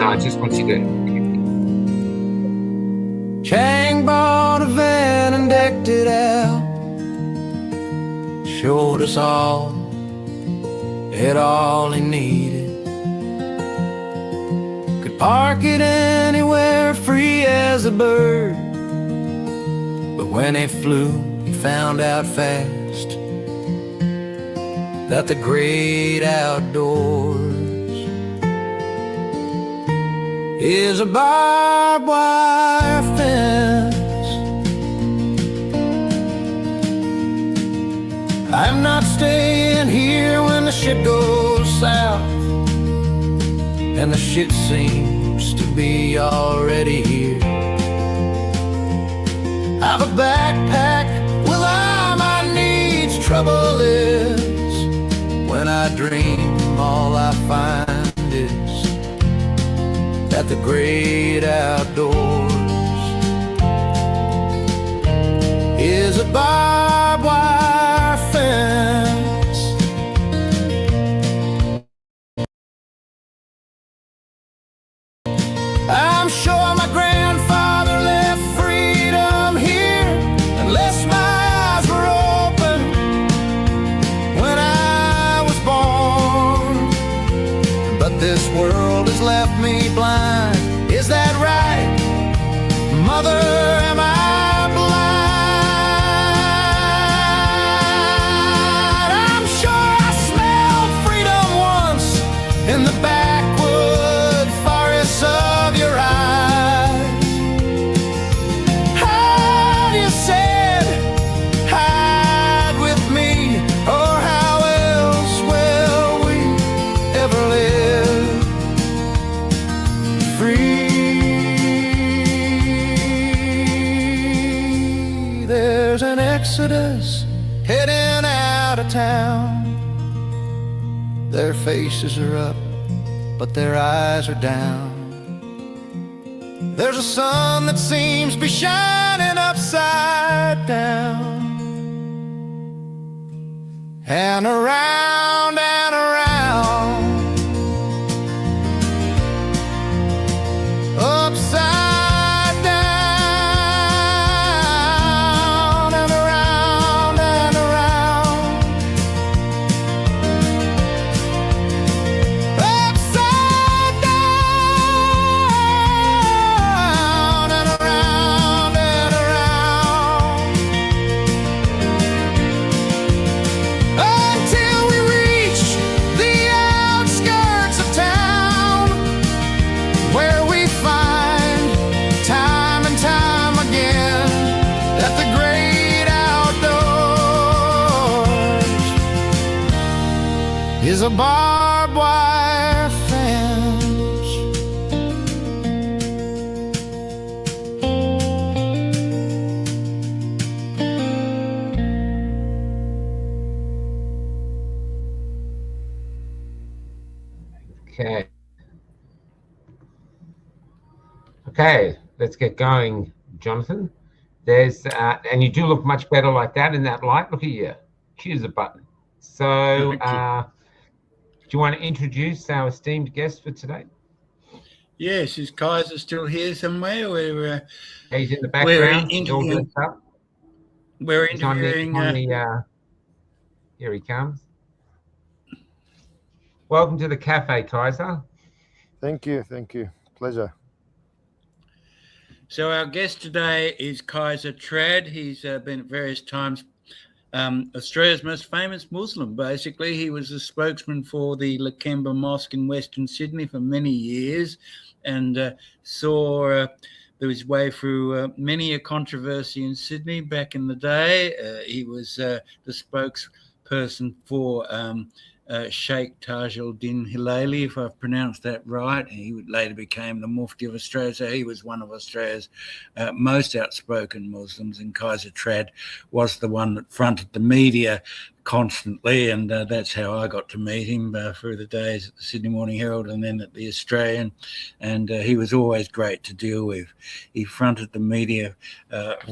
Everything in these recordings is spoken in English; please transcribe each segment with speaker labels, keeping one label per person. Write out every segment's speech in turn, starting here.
Speaker 1: No, I just want you to.
Speaker 2: Chang bought a van and decked it out, showed us all had all he needed, could park it anywhere, free as a bird. But when he flew, he found out fast that the great outdoors is a barbed wire fence. I'm not staying here when the shit goes south, and the shit seems to be already here. I've a backpack with all my needs. Trouble is, when I dream, all I find is that the great outdoors is a barbed wire fence. I'm sure my grandfather left freedom here, unless my eyes were open when I was born. But this world has left me blind. Is that right, Mother? Am I blind? I'm sure I smelled freedom once in the backwood forests of your eyes. How you said, hide with me, or how else will we ever live free? There's an exodus heading out of town. Their faces are up, but their eyes are down. There's a sun that seems to be shining upside down, and around and around, upside down, and around and around, upside down, and around and around, until we reach the outskirts of town, where we find time and time again that the great outdoors is a barbed wire fence.
Speaker 1: Okay. Okay, let's get going, Jonathan. There's and you do look much better like that in that light. Look at you. Choose a button. So, do you want to introduce our esteemed guest for today?
Speaker 3: Yes, is Keysar still here somewhere?
Speaker 1: He's in the background.
Speaker 3: We're
Speaker 1: He's all dressed up. He's on
Speaker 3: interviewing.
Speaker 1: Here he comes. Welcome to the cafe, Keysar.
Speaker 4: Thank you. Pleasure.
Speaker 3: So our guest today is Keysar Trad. He's been at various times Australia's most famous Muslim. Basically, he was a spokesman for the Lakemba Mosque in Western Sydney for many years, and saw his way through many a controversy in Sydney back in the day. He was the spokesperson for Sheikh Taj Hilaly, if I've pronounced that right. He later became the Mufti of Australia, so he was one of Australia's most outspoken Muslims, and Keysar Trad was the one that fronted the media constantly, and that's how I got to meet him through the days at the Sydney Morning Herald and then at the Australian, and he was always great to deal with. He fronted the media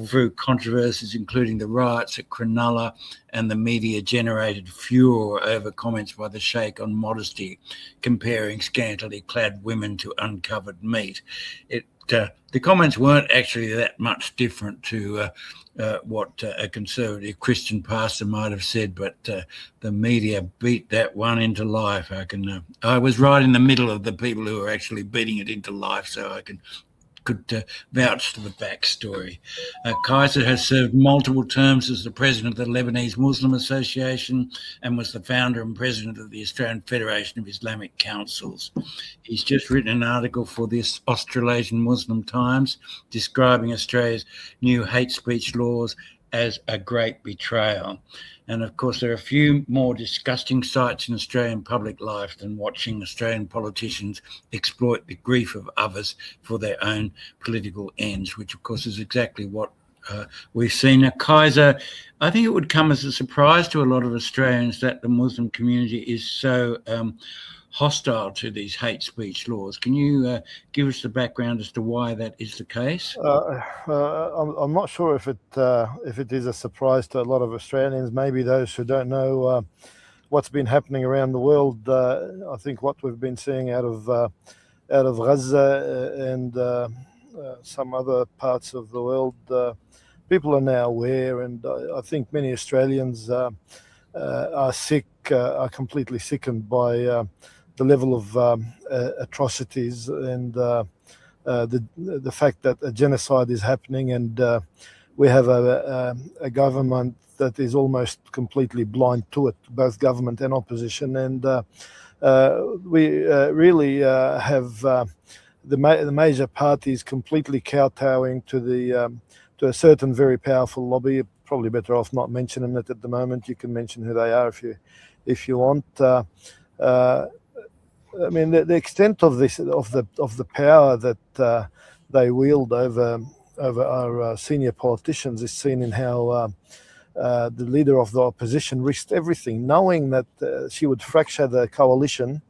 Speaker 3: through controversies, including the riots at Cronulla and the media-generated furore over comments by the Sheikh on modesty, comparing scantily clad women to uncovered meat. The comments weren't actually that much different to what a conservative Christian pastor might have said, but the media beat that one into life. I was right in the middle of the people who were actually beating it into life, so I could vouch for the backstory. Keysar has served multiple terms as the president of the Lebanese Muslim Association and was the founder and president of the Australian Federation of Islamic Councils. He's just written an article for the Australasian Muslim Times describing Australia's new hate speech laws as a great betrayal. And of course, there are a few more disgusting sights in Australian public life than watching Australian politicians exploit the grief of others for their own political ends, which of course is exactly what we've seen. Now, Keysar, I think it would come as a surprise to a lot of Australians that the Muslim community is so hostile to these hate speech laws. Can you give us the background as to why that is the case?
Speaker 4: I'm not sure if it is a surprise to a lot of Australians. Maybe those who don't know what's been happening around the world. I think what we've been seeing out of Gaza and some other parts of the world, people are now aware, and I think many Australians are completely sickened by the level of atrocities and the fact that a genocide is happening, and we have a government that is almost completely blind to it, both government and opposition. And we really have the major parties completely kowtowing to a certain very powerful lobby. You're probably better off not mentioning it at the moment. You can mention who they are if you want. I mean, the extent of the power that they wield over our senior politicians is seen in how the leader of the opposition risked everything, knowing that she would fracture the coalition,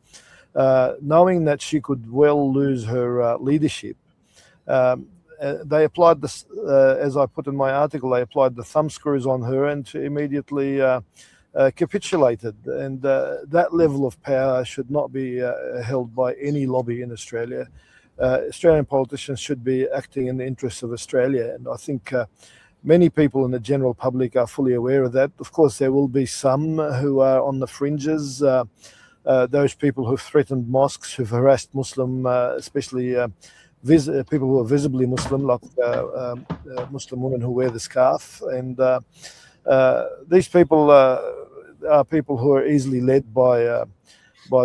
Speaker 4: knowing that she could well lose her leadership. They applied this, as I put in my article, they applied the thumbscrews on her, and she immediately capitulated. And that level of power should not be held by any lobby in Australia. Australian politicians should be acting in the interests of Australia, and I think many people in the general public are fully aware of that. Of course, there will be some who are on the fringes, those people who've threatened mosques, who've harassed Muslim, especially people who are visibly Muslim, like Muslim women who wear the scarf. And these people are people who are easily led by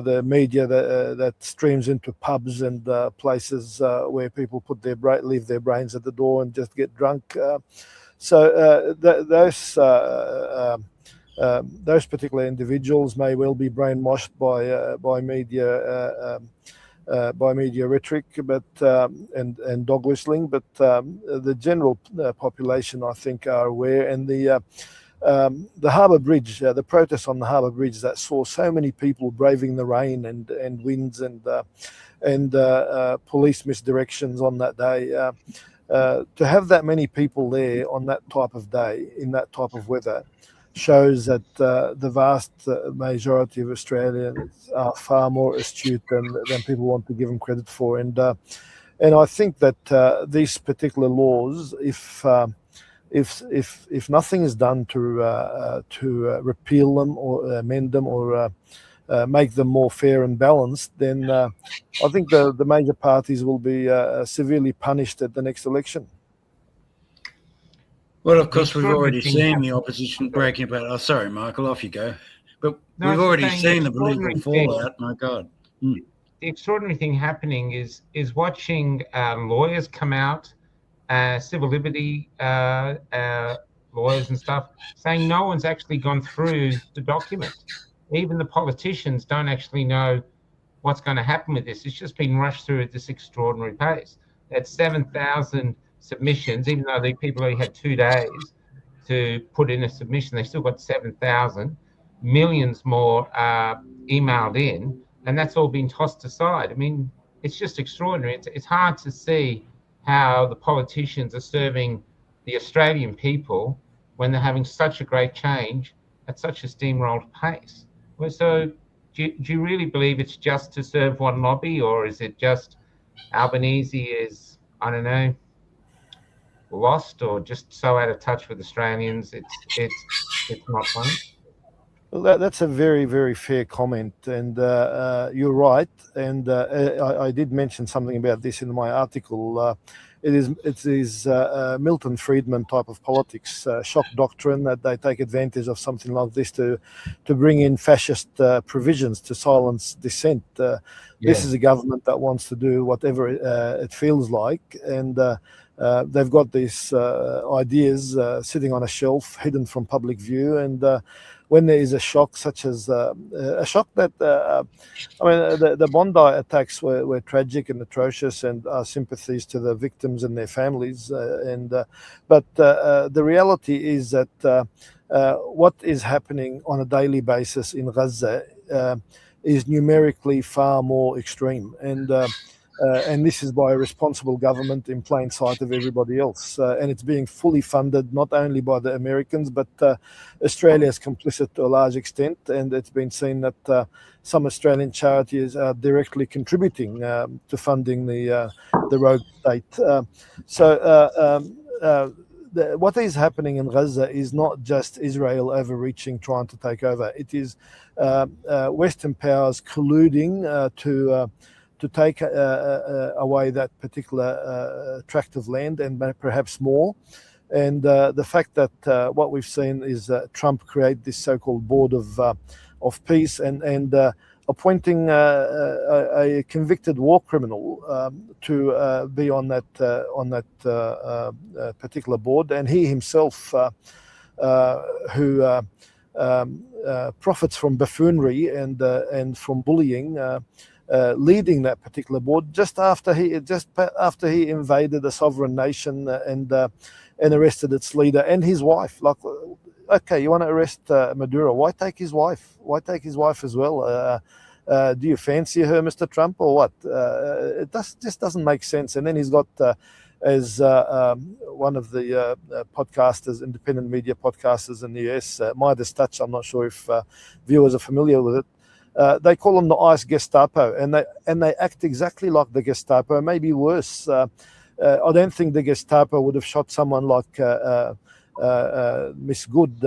Speaker 4: the media that streams into pubs and places where people leave their brains at the door and just get drunk. So those particular individuals may well be brainwashed by media rhetoric, but and dog whistling. But the general population, I think, are aware. And the Harbour Bridge, the protests on the Harbour Bridge that saw so many people braving the rain and winds and police misdirections on that day. To have that many people there on that type of day, in that type of weather, shows that the vast majority of Australians are far more astute than people want to give them credit for. And I think that these particular laws, if nothing is done to repeal them or amend them or make them more fair and balanced, then I think the major parties will be severely punished at the next election.
Speaker 3: Well, of course, we've already seen the opposition breaking apart. Oh, sorry, Michael, off you go. But we've already seen the political fallout. My God.
Speaker 1: The extraordinary thing happening is watching lawyers come out, civil liberty lawyers and stuff, saying no one's actually gone through the document. Even the politicians don't actually know what's going to happen with this. It's just been rushed through at this extraordinary pace. That's 7,000 submissions, even though the people only had 2 days to put in a submission, they still got 7,000. millions more emailed in, and that's all been tossed aside. I mean, it's just extraordinary. It's hard to see how the politicians are serving the Australian people when they're having such a great change at such a steamrolled pace. Well, so do you really believe it's just to serve one lobby, or is it just Albanese is, I don't know, lost or just so out of touch with Australians? It's not funny.
Speaker 4: Well, that's a very, very fair comment, and you're right. And I did mention something about this in my article. It is Milton Friedman type of politics, shock doctrine, that they take advantage of something like this to bring in fascist provisions to silence dissent. This is a government that wants to do whatever it feels like, and they've got these ideas sitting on a shelf, hidden from public view, and when there is a shock, such as a shock that, I mean, the Bondi attacks were tragic and atrocious, and our sympathies to the victims and their families. But the reality is that what is happening on a daily basis in Gaza is numerically far more extreme, and this is by a responsible government in plain sight of everybody else. And it's being fully funded not only by the Americans, but Australia is complicit to a large extent. And it's been seen that some Australian charities are directly contributing to funding the rogue state. What is happening in Gaza is not just Israel overreaching, trying to take over. It is Western powers colluding to take away that particular tract of land and perhaps more. And the fact that what we've seen is Trump create this so-called board of peace and appointing a convicted war criminal to be on that particular board, and he himself, who profits from buffoonery and from bullying. Leading that particular board just after he invaded a sovereign nation and arrested its leader and his wife. Like, okay, you want to arrest Maduro? Why take his wife? Why take his wife as well? Do you fancy her, Mr. Trump, or what? It just doesn't make sense. And then he's got as one of the podcasters, independent media podcasters in the US, Midas Touch. I'm not sure if viewers are familiar with it. They call them the ICE Gestapo, and they act exactly like the Gestapo, maybe worse. I don't think the Gestapo would have shot someone like Miss Good,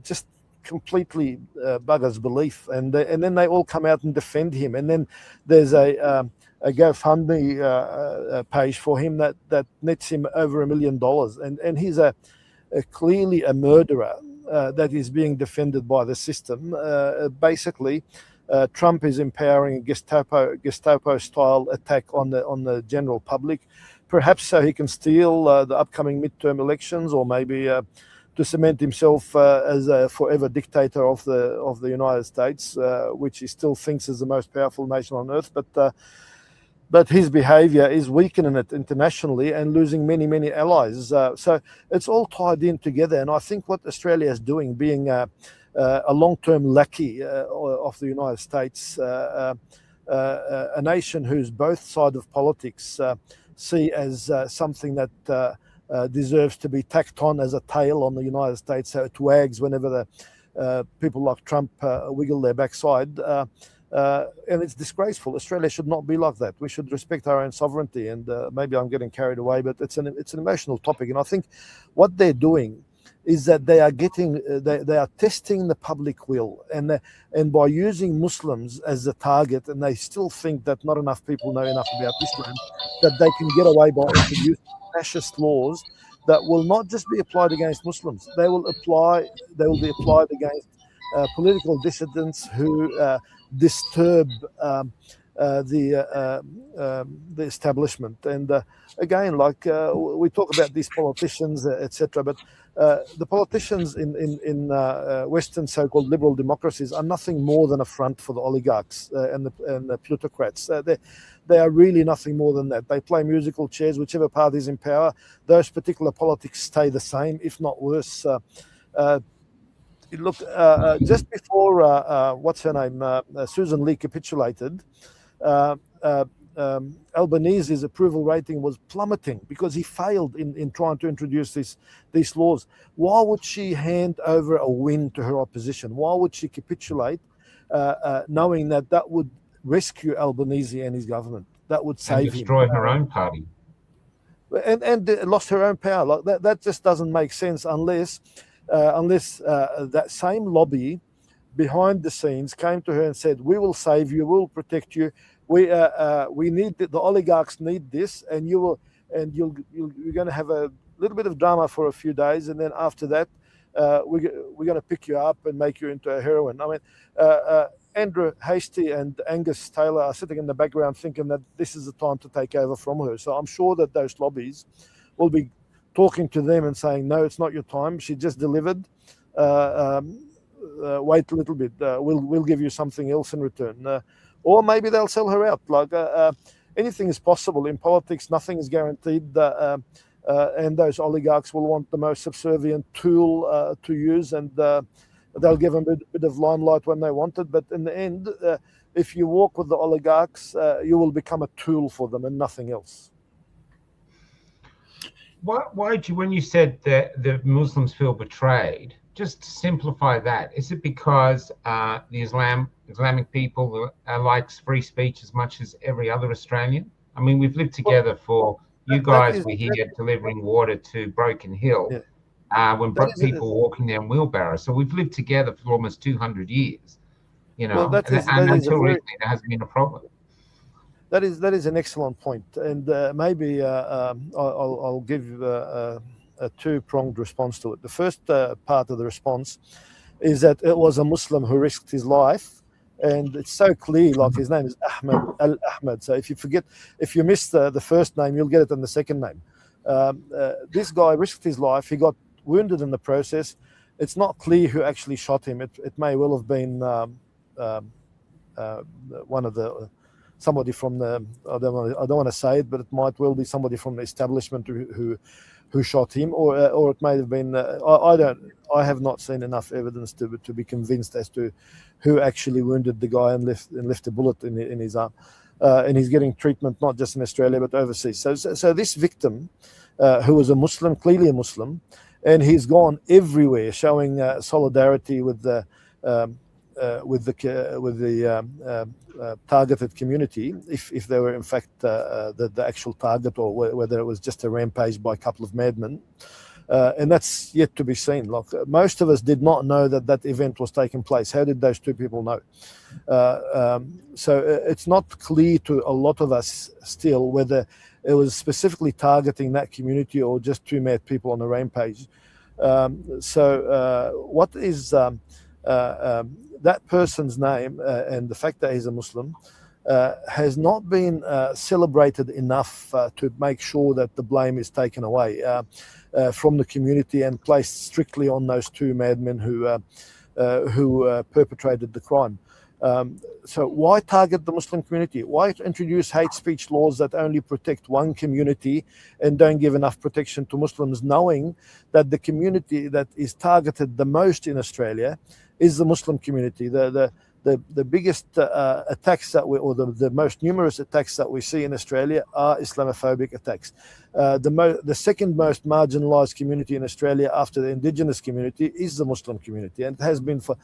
Speaker 4: just completely buggers belief. And then they all come out and defend him. And then there's a GoFundMe page for him that nets him over $1 million, and he's clearly a murderer. That is being defended by the system. Basically, Trump is empowering a Gestapo-style attack on the general public, perhaps so he can steal the upcoming midterm elections, or maybe to cement himself as a forever dictator of the United States, which he still thinks is the most powerful nation on earth. But his behavior is weakening it internationally and losing many, many allies. So it's all tied in together. And I think what Australia is doing, being a long-term lackey of the United States, a nation whose both sides of politics see as something that deserves to be tacked on as a tail on the United States, so it wags whenever the people like Trump wiggle their backside. And it's disgraceful. Australia should not be like that. We should respect our own sovereignty. And maybe I'm getting carried away, but it's an emotional topic. And I think what they're doing is that they are testing the public will, and by using Muslims as the target, and they still think that not enough people know enough about Islam, that they can get away by introducing fascist laws that will not just be applied against Muslims. They will be applied against political dissidents who disturb the establishment. And again, like we talk about these politicians, etc., but the politicians in Western so-called liberal democracies are nothing more than a front for the oligarchs and the plutocrats. They are really nothing more than that. They play musical chairs. Whichever party is in power, those particular politics stay the same, if not worse. Look, just before what's her name, Susan Lee capitulated, uh, uh, Albanese's approval rating was plummeting because he failed in trying to introduce these laws. Why would she hand over a win to her opposition? Why would she capitulate, knowing that would rescue Albanese and his government? That would save
Speaker 1: and destroy her own party.
Speaker 4: And lost her own power. Like that just doesn't make sense unless that same lobby behind the scenes came to her and said, "We will save you. We will protect you. We need the oligarchs need this, and you're going to have a little bit of drama for a few days, and then after that, we're going to pick you up and make you into a heroine." I mean, Andrew Hastie and Angus Taylor are sitting in the background thinking that this is the time to take over from her. So I'm sure that those lobbies will be talking to them and saying, "No, it's not your time. She just delivered. Wait a little bit. We'll give you something else in return." Or maybe they'll sell her out. Like anything is possible in politics. Nothing is guaranteed. And those oligarchs will want the most subservient tool to use, and they'll give them a bit of limelight when they want it. But in the end, if you walk with the oligarchs, you will become a tool for them and nothing else.
Speaker 1: Why do you, when you said that the Muslims feel betrayed, just to simplify that, is it because the Islamic people likes free speech as much as every other Australian? I mean, we've lived together for, you guys were here delivering water to Broken Hill.
Speaker 4: Yeah.
Speaker 1: When people were walking there in wheelbarrows. So we've lived together for almost 200 years, you know, and until recently there hasn't been a problem.
Speaker 4: That is an excellent point, and maybe I'll give a two-pronged response to it. The first part of the response is that it was a Muslim who risked his life, and it's so clear, like his name is Ahmed Al-Ahmed. So if you miss the first name, you'll get it in the second name. This guy risked his life. He got wounded in the process. It's not clear who actually shot him. It may well have been one of the somebody from the I don't want to say it, but it might well be somebody from the establishment who shot him, or it may have been I have not seen enough evidence to be convinced as to who actually wounded the guy and left a bullet in his arm. And he's getting treatment not just in Australia but overseas. So this victim, who was a Muslim, clearly a Muslim, and he's gone everywhere showing solidarity with the targeted community, if they were in fact the actual target, or whether it was just a rampage by a couple of madmen. And that's yet to be seen. Like most of us did not know that event was taking place. How did those two people know? So it's not clear to a lot of us still whether it was specifically targeting that community or just two mad people on a rampage. What is that person's name and the fact that he's a Muslim has not been celebrated enough to make sure that the blame is taken away from the community and placed strictly on those two madmen who perpetrated the crime. So why target the Muslim community? Why introduce hate speech laws that only protect one community and don't give enough protection to Muslims, knowing that the community that is targeted the most in Australia is the Muslim community? The biggest attacks the most numerous attacks that we see in Australia are Islamophobic attacks. The second most marginalised community in Australia after the Indigenous community is the Muslim community, and it has been for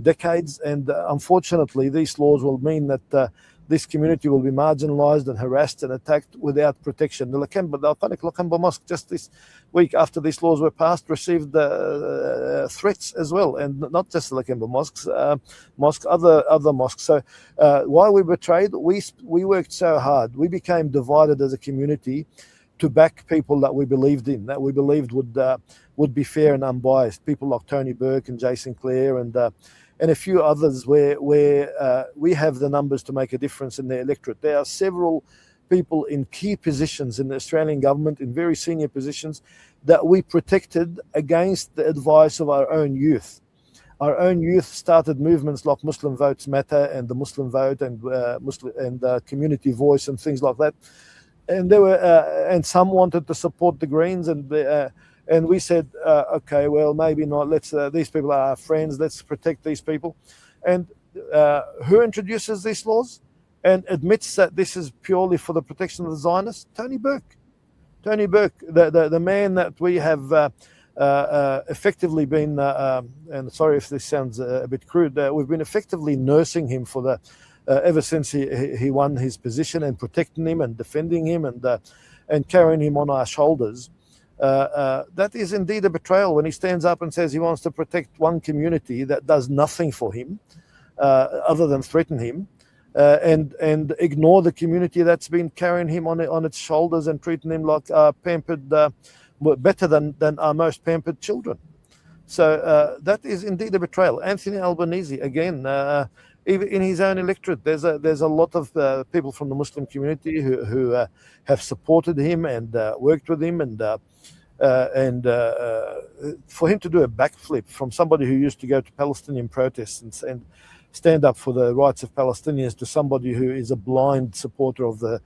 Speaker 4: decades. And unfortunately, these laws will mean that this community will be marginalised and harassed and attacked without protection. The iconic Lakemba Mosque, just this week after these laws were passed, received threats as well, and not just the Lakemba mosque, other mosques. So why we betrayed? We worked so hard. We became divided as a community to back people that we believed in, that we believed would be fair and unbiased. People like Tony Burke and Jason Clare and a few others where we have the numbers to make a difference in the electorate. There are several people in key positions in the Australian government, in very senior positions, that we protected against the advice of our own youth. Our own youth started movements like Muslim Votes Matter and the Muslim Vote and Community Voice and things like that. And there were and some wanted to support the Greens, and And we said, okay, well, maybe not. Let's. These people are our friends. Let's protect these people. And who introduces these laws and admits that this is purely for the protection of the Zionists? Tony Burke. Tony Burke, the man that we have effectively been, and sorry if this sounds a bit crude, we've been effectively nursing him for the ever since he won his position, and protecting him and defending him and carrying him on our shoulders. That is indeed a betrayal when he stands up and says he wants to protect one community that does nothing for him other than threaten him. And ignore the community that's been carrying him on its shoulders and treating him like pampered, better than our most pampered children. So that is indeed a betrayal. Anthony Albanese, again, even in his own electorate, there's a lot of people from the Muslim community who have supported him and worked with him, and for him to do a backflip from somebody who used to go to Palestinian protests and stand up for the rights of Palestinians to somebody who is a blind supporter of the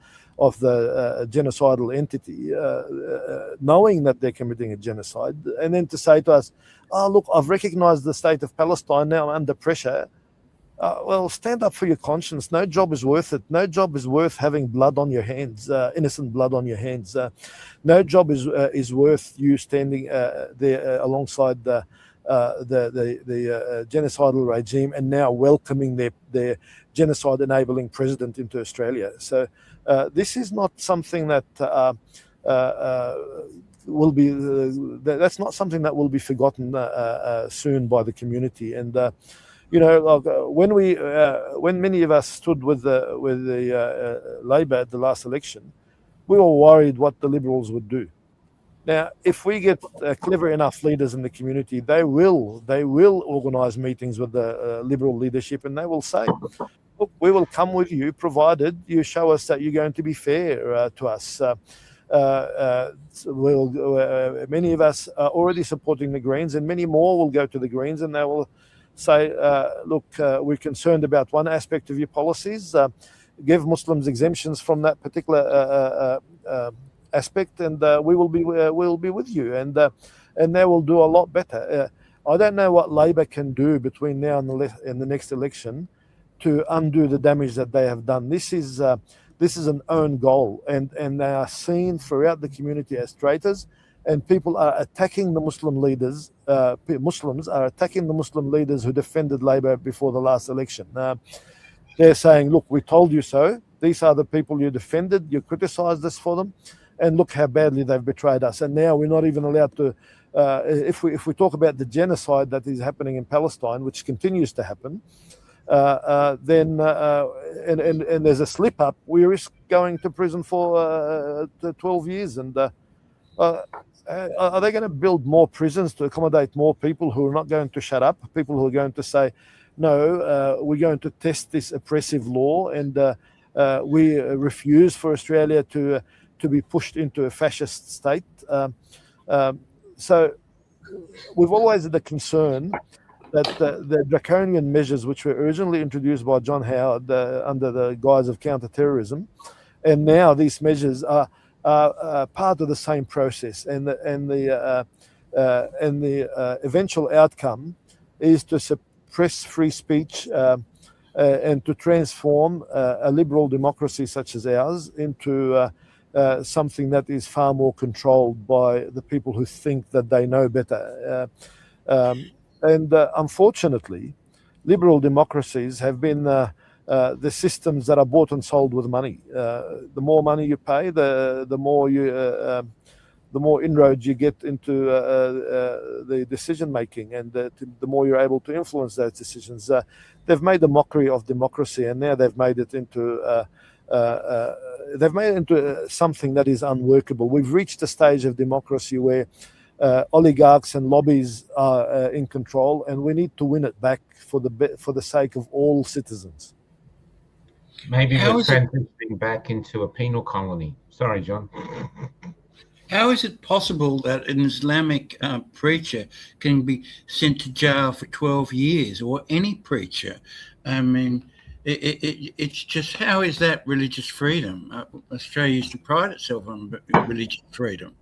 Speaker 4: genocidal entity, knowing that they're committing a genocide, and then to say to us, "Oh, look, I've recognized the state of Palestine now under pressure." Well, stand up for your conscience. No job is worth it. No job is worth having blood on your hands, innocent blood on your hands. No job is worth you standing there alongside the genocidal regime and now welcoming their genocide-enabling president into Australia. So this is not something that will be. That's not something that will be forgotten soon by the community. And when many of us stood with the Labor at the last election, we were worried what the Liberals would do. Now, if we get clever enough leaders in the community, they will organise meetings with the Liberal leadership, and they will say, "Look, we will come with you, provided you show us that you're going to be fair to us." Many of us are already supporting the Greens, and many more will go to the Greens, and they will say, "Look, we're concerned about one aspect of your policies. Give Muslims exemptions from that particular aspect, and we'll be with you," and they will do a lot better. I don't know what Labor can do between now and the next election to undo the damage that they have done. This is an own goal, and they are seen throughout the community as traitors, and people are attacking the Muslim leaders. Muslims are attacking the Muslim leaders who defended Labor before the last election. They're saying, "Look, we told you so. These are the people you defended. You criticised us for them. And look how badly they've betrayed us." And now we're not even allowed to, if we talk about the genocide that is happening in Palestine, which continues to happen, then there's a slip up, we risk going to prison for 12 years. And are they going to build more prisons to accommodate more people who are not going to shut up? People who are going to say, "No, we're going to test this oppressive law, and we refuse for Australia to be pushed into a fascist state." So we've always had the concern that the draconian measures which were originally introduced by John Howard under the guise of counter-terrorism, and now these measures are part of the same process, and the eventual outcome is to suppress free speech and to transform a liberal democracy such as ours into something that is far more controlled by the people who think that they know better. And unfortunately, liberal democracies have been the systems that are bought and sold with money. The more money you pay, the more inroads you get into the decision making, and the more you're able to influence those decisions. They've made a mockery of democracy, and now they've made it into something that is unworkable. We've reached a stage of democracy where oligarchs and lobbies are in control, and we need to win it back for the sake of all citizens.
Speaker 1: Maybe we're transitioning back into a penal colony. Sorry, John.
Speaker 3: How is it possible that an Islamic preacher can be sent to jail for 12 years, or any preacher? I mean, it's just, how is that religious freedom? Australia used to pride itself on religious freedom.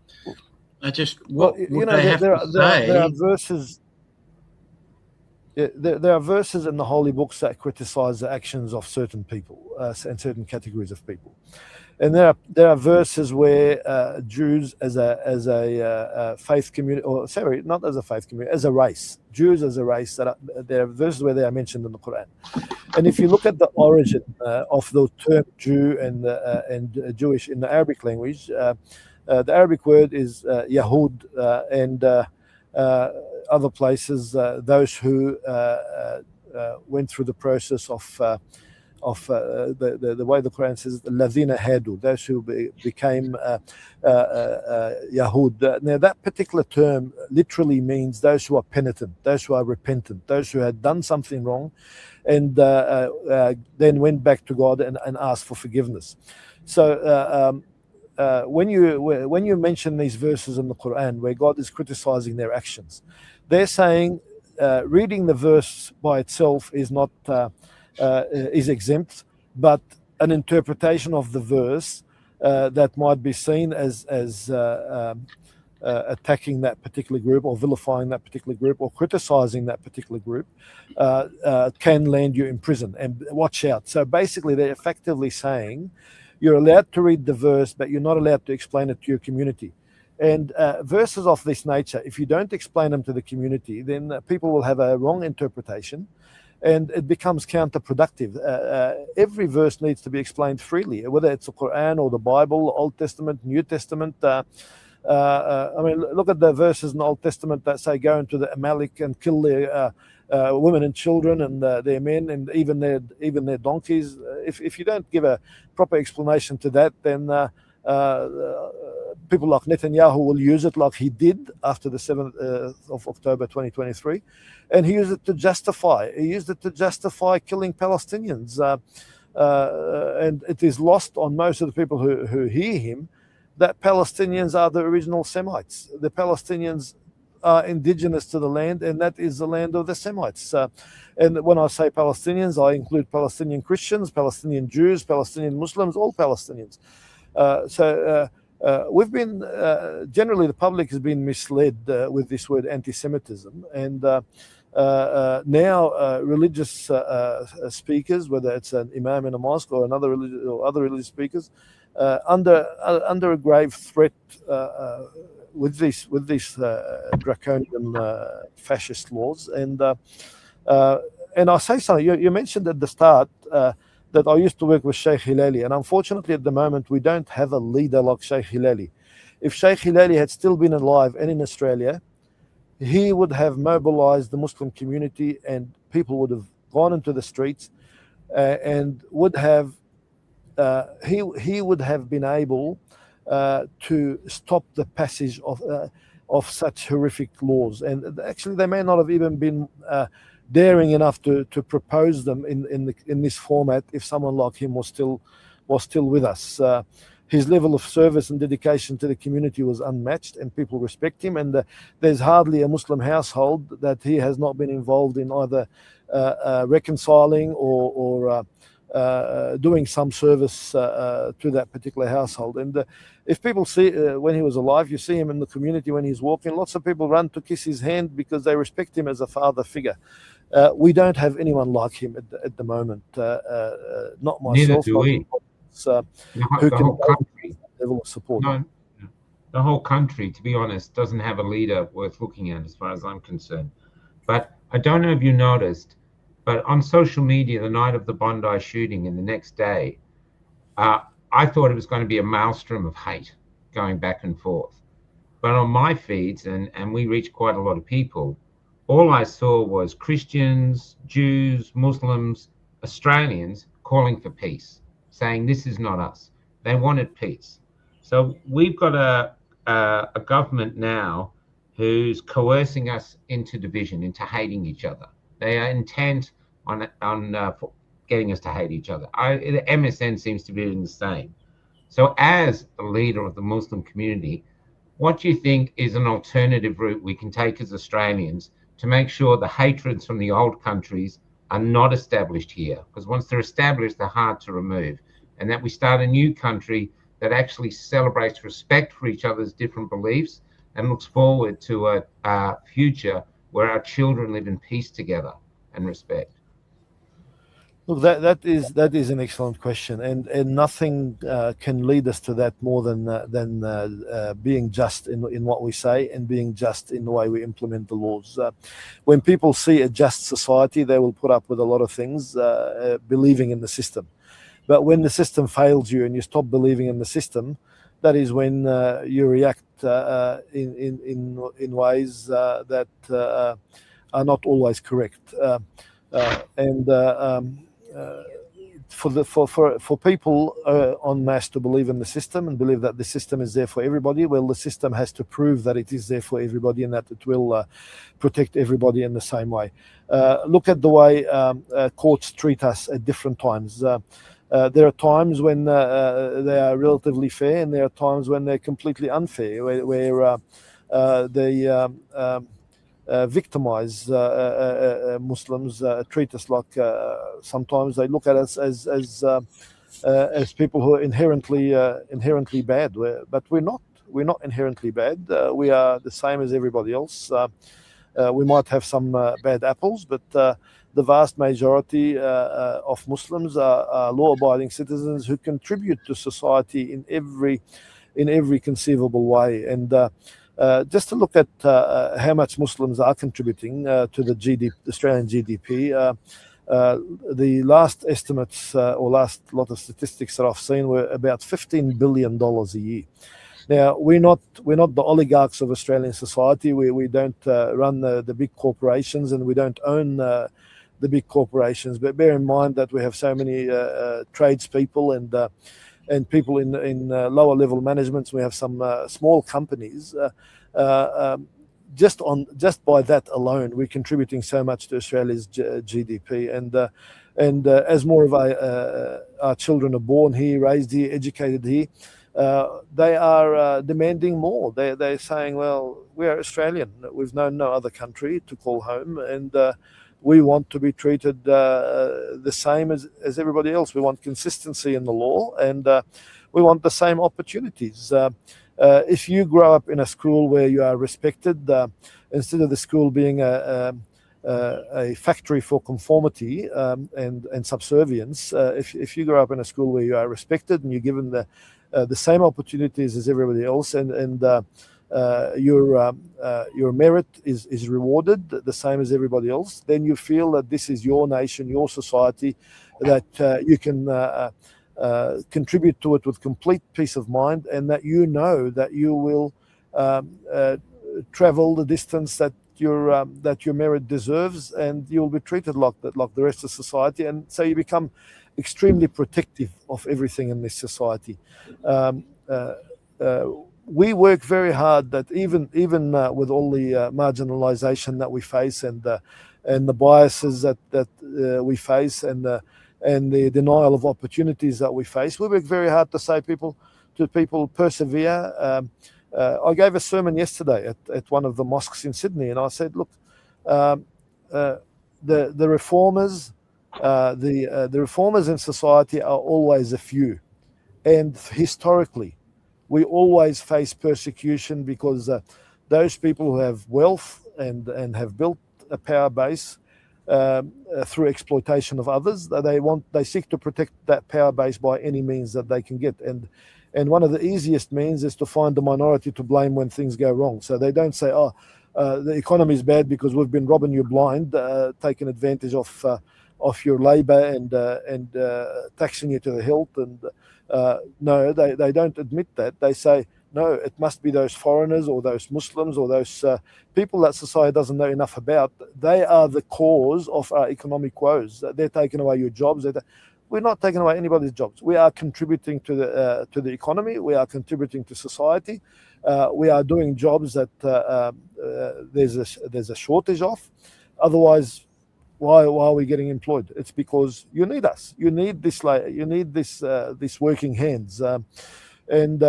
Speaker 3: I just,
Speaker 4: Well,
Speaker 3: what
Speaker 4: you
Speaker 3: would
Speaker 4: know,
Speaker 3: they have to say?
Speaker 4: there are verses. Yeah, there are verses in the holy books that criticize the actions of certain people and certain categories of people, and there are verses where Jews as a faith community, or sorry, not as a faith community, as a race, Jews as a race, there are verses where they are mentioned in the Quran. And if you look at the origin of the term Jew and Jewish in the Arabic language, the Arabic word is Yahud, and other places, those who went through the process of the way the Quran says, Ladina Hadu, those who became Yahud. Now, that particular term literally means those who are penitent, those who are repentant, those who had done something wrong and then went back to God and asked for forgiveness. So when you mention these verses in the Quran where God is criticizing their actions, they're saying reading the verse by itself is not is exempt, but an interpretation of the verse that might be seen as attacking that particular group or vilifying that particular group or criticizing that particular group can land you in prison, and watch out. So basically they're effectively saying you're allowed to read the verse, but you're not allowed to explain it to your community. And verses of this nature, if you don't explain them to the community, then people will have a wrong interpretation and it becomes counterproductive. Every verse needs to be explained freely, whether it's the Quran or the Bible, Old Testament, New Testament. I mean, look at the verses in the Old Testament that say go into the Amalek and kill their women and children and their men and even their donkeys. If you don't give a proper explanation to that, then people like Netanyahu will use it like he did after the 7th of October 2023, and he used it to justify. He used it to justify killing Palestinians, and it is lost on most of the people who hear him that Palestinians are the original Semites. The Palestinians are indigenous to the land, and that is the land of the Semites. And when I say Palestinians, I include Palestinian Christians, Palestinian Jews, Palestinian Muslims, all Palestinians. We've been, generally the public has been misled with this word anti-Semitism, and now religious speakers, whether it's an imam in a mosque or other religious speakers, under a grave threat with these draconian fascist laws. And I say something. You mentioned at the start that I used to work with Sheikh Hilaly, and unfortunately at the moment we don't have a leader like Sheikh Hilaly. If Sheikh Hilaly had still been alive and in Australia, he would have mobilized the Muslim community, and people would have gone into the streets and would have he would have been able to stop the passage of such horrific laws. And actually they may not have even been daring enough to propose them in this format if someone like him was still with us. His level of service and dedication to the community was unmatched, and people respect him. And there's hardly a Muslim household that he has not been involved in either reconciling or doing some service to that particular household. And if people see when he was alive, you see him in the community when he's walking, lots of people run to kiss his hand because they respect him as a father figure. We don't have anyone like him at the moment. Not myself.
Speaker 1: Neither do we.
Speaker 4: Who can
Speaker 1: whole country.
Speaker 4: Level of support.
Speaker 1: No, the whole country, to be honest, doesn't have a leader worth looking at as far as I'm concerned. But I don't know if you noticed, but on social media, the night of the Bondi shooting and the next day, I thought it was going to be a maelstrom of hate going back and forth. But on my feeds, and we reach quite a lot of people, all I saw was Christians, Jews, Muslims, Australians calling for peace, saying this is not us. They wanted peace. So we've got a government now who's coercing us into division, into hating each other. They are intent on getting us to hate each other. The MSN seems to be doing the same. So as a leader of the Muslim community, what do you think is an alternative route we can take as Australians to make sure the hatreds from the old countries are not established here? Because once they're established, they're hard to remove. And that we start a new country that actually celebrates respect for each other's different beliefs, and looks forward to a future where our children live in peace together and respect?
Speaker 4: Look, that is an excellent question, and nothing can lead us to that more than being just in what we say and being just in the way we implement the laws. When people see a just society, they will put up with a lot of things, believing in the system. But when the system fails you and you stop believing in the system, that is when you react in ways that are not always correct. For people en masse to believe in the system and believe that the system is there for everybody, well, the system has to prove that it is there for everybody and that it will protect everybody in the same way. Look at the way courts treat us at different times. There are times when they are relatively fair, and there are times when they're completely unfair, where they victimize Muslims, treat us like sometimes they look at us as people who are inherently bad, but we're not. We're not inherently bad. We are the same as everybody else. We might have some bad apples, but the vast majority of Muslims are law-abiding citizens who contribute to society in every conceivable way. And just to look at how much Muslims are contributing to the Australian GDP, the last estimates or last lot of statistics that I've seen were about $15 billion a year. Now, we're not the oligarchs of Australian society. We don't run the big corporations, and we don't own the big corporations. But bear in mind that we have so many tradespeople and people in lower level managements. We have some small companies. Just by that alone, we're contributing so much to Australia's GDP. And as more of our children are born here, raised here, educated here, they are demanding more. They're saying, well, we are Australian. We've known no other country to call home, and we want to be treated the same as everybody else. We want consistency in the law, and we want the same opportunities. If you grow up in a school where you are respected, instead of the school being a factory for conformity and subservience, if you grow up in a school where you are respected and you're given the same opportunities as everybody else, and your merit is rewarded the same as everybody else, then you feel that this is your nation, your society, that you can contribute to it with complete peace of mind, and that you know that you will travel the distance that your merit deserves, and you'll be treated like the rest of society, and so you become extremely protective of everything in this society. We work very hard that even with all the marginalization that we face, and the biases that we face, and the denial of opportunities that we face, we work very hard to say to people persevere. I gave a sermon yesterday at one of the mosques in Sydney, and I said, look, the reformers. The reformers in society are always a few, and historically we always face persecution because those people who have wealth and have built a power base through exploitation of others, they seek to protect that power base by any means that they can get, and one of the easiest means is to find the minority to blame when things go wrong. So they don't say, the economy is bad because we've been robbing you blind, taking advantage of your labor and taxing you to the hilt. And no, they don't admit that. They say, no, it must be those foreigners or those Muslims or those people that society doesn't know enough about. They are the cause of our economic woes. They're taking away your jobs. We're not taking away anybody's jobs. We are contributing to the economy. We are contributing to society. We are doing jobs that there's a shortage of. Otherwise, why are we getting employed? It's because you need us. You need this working hands. And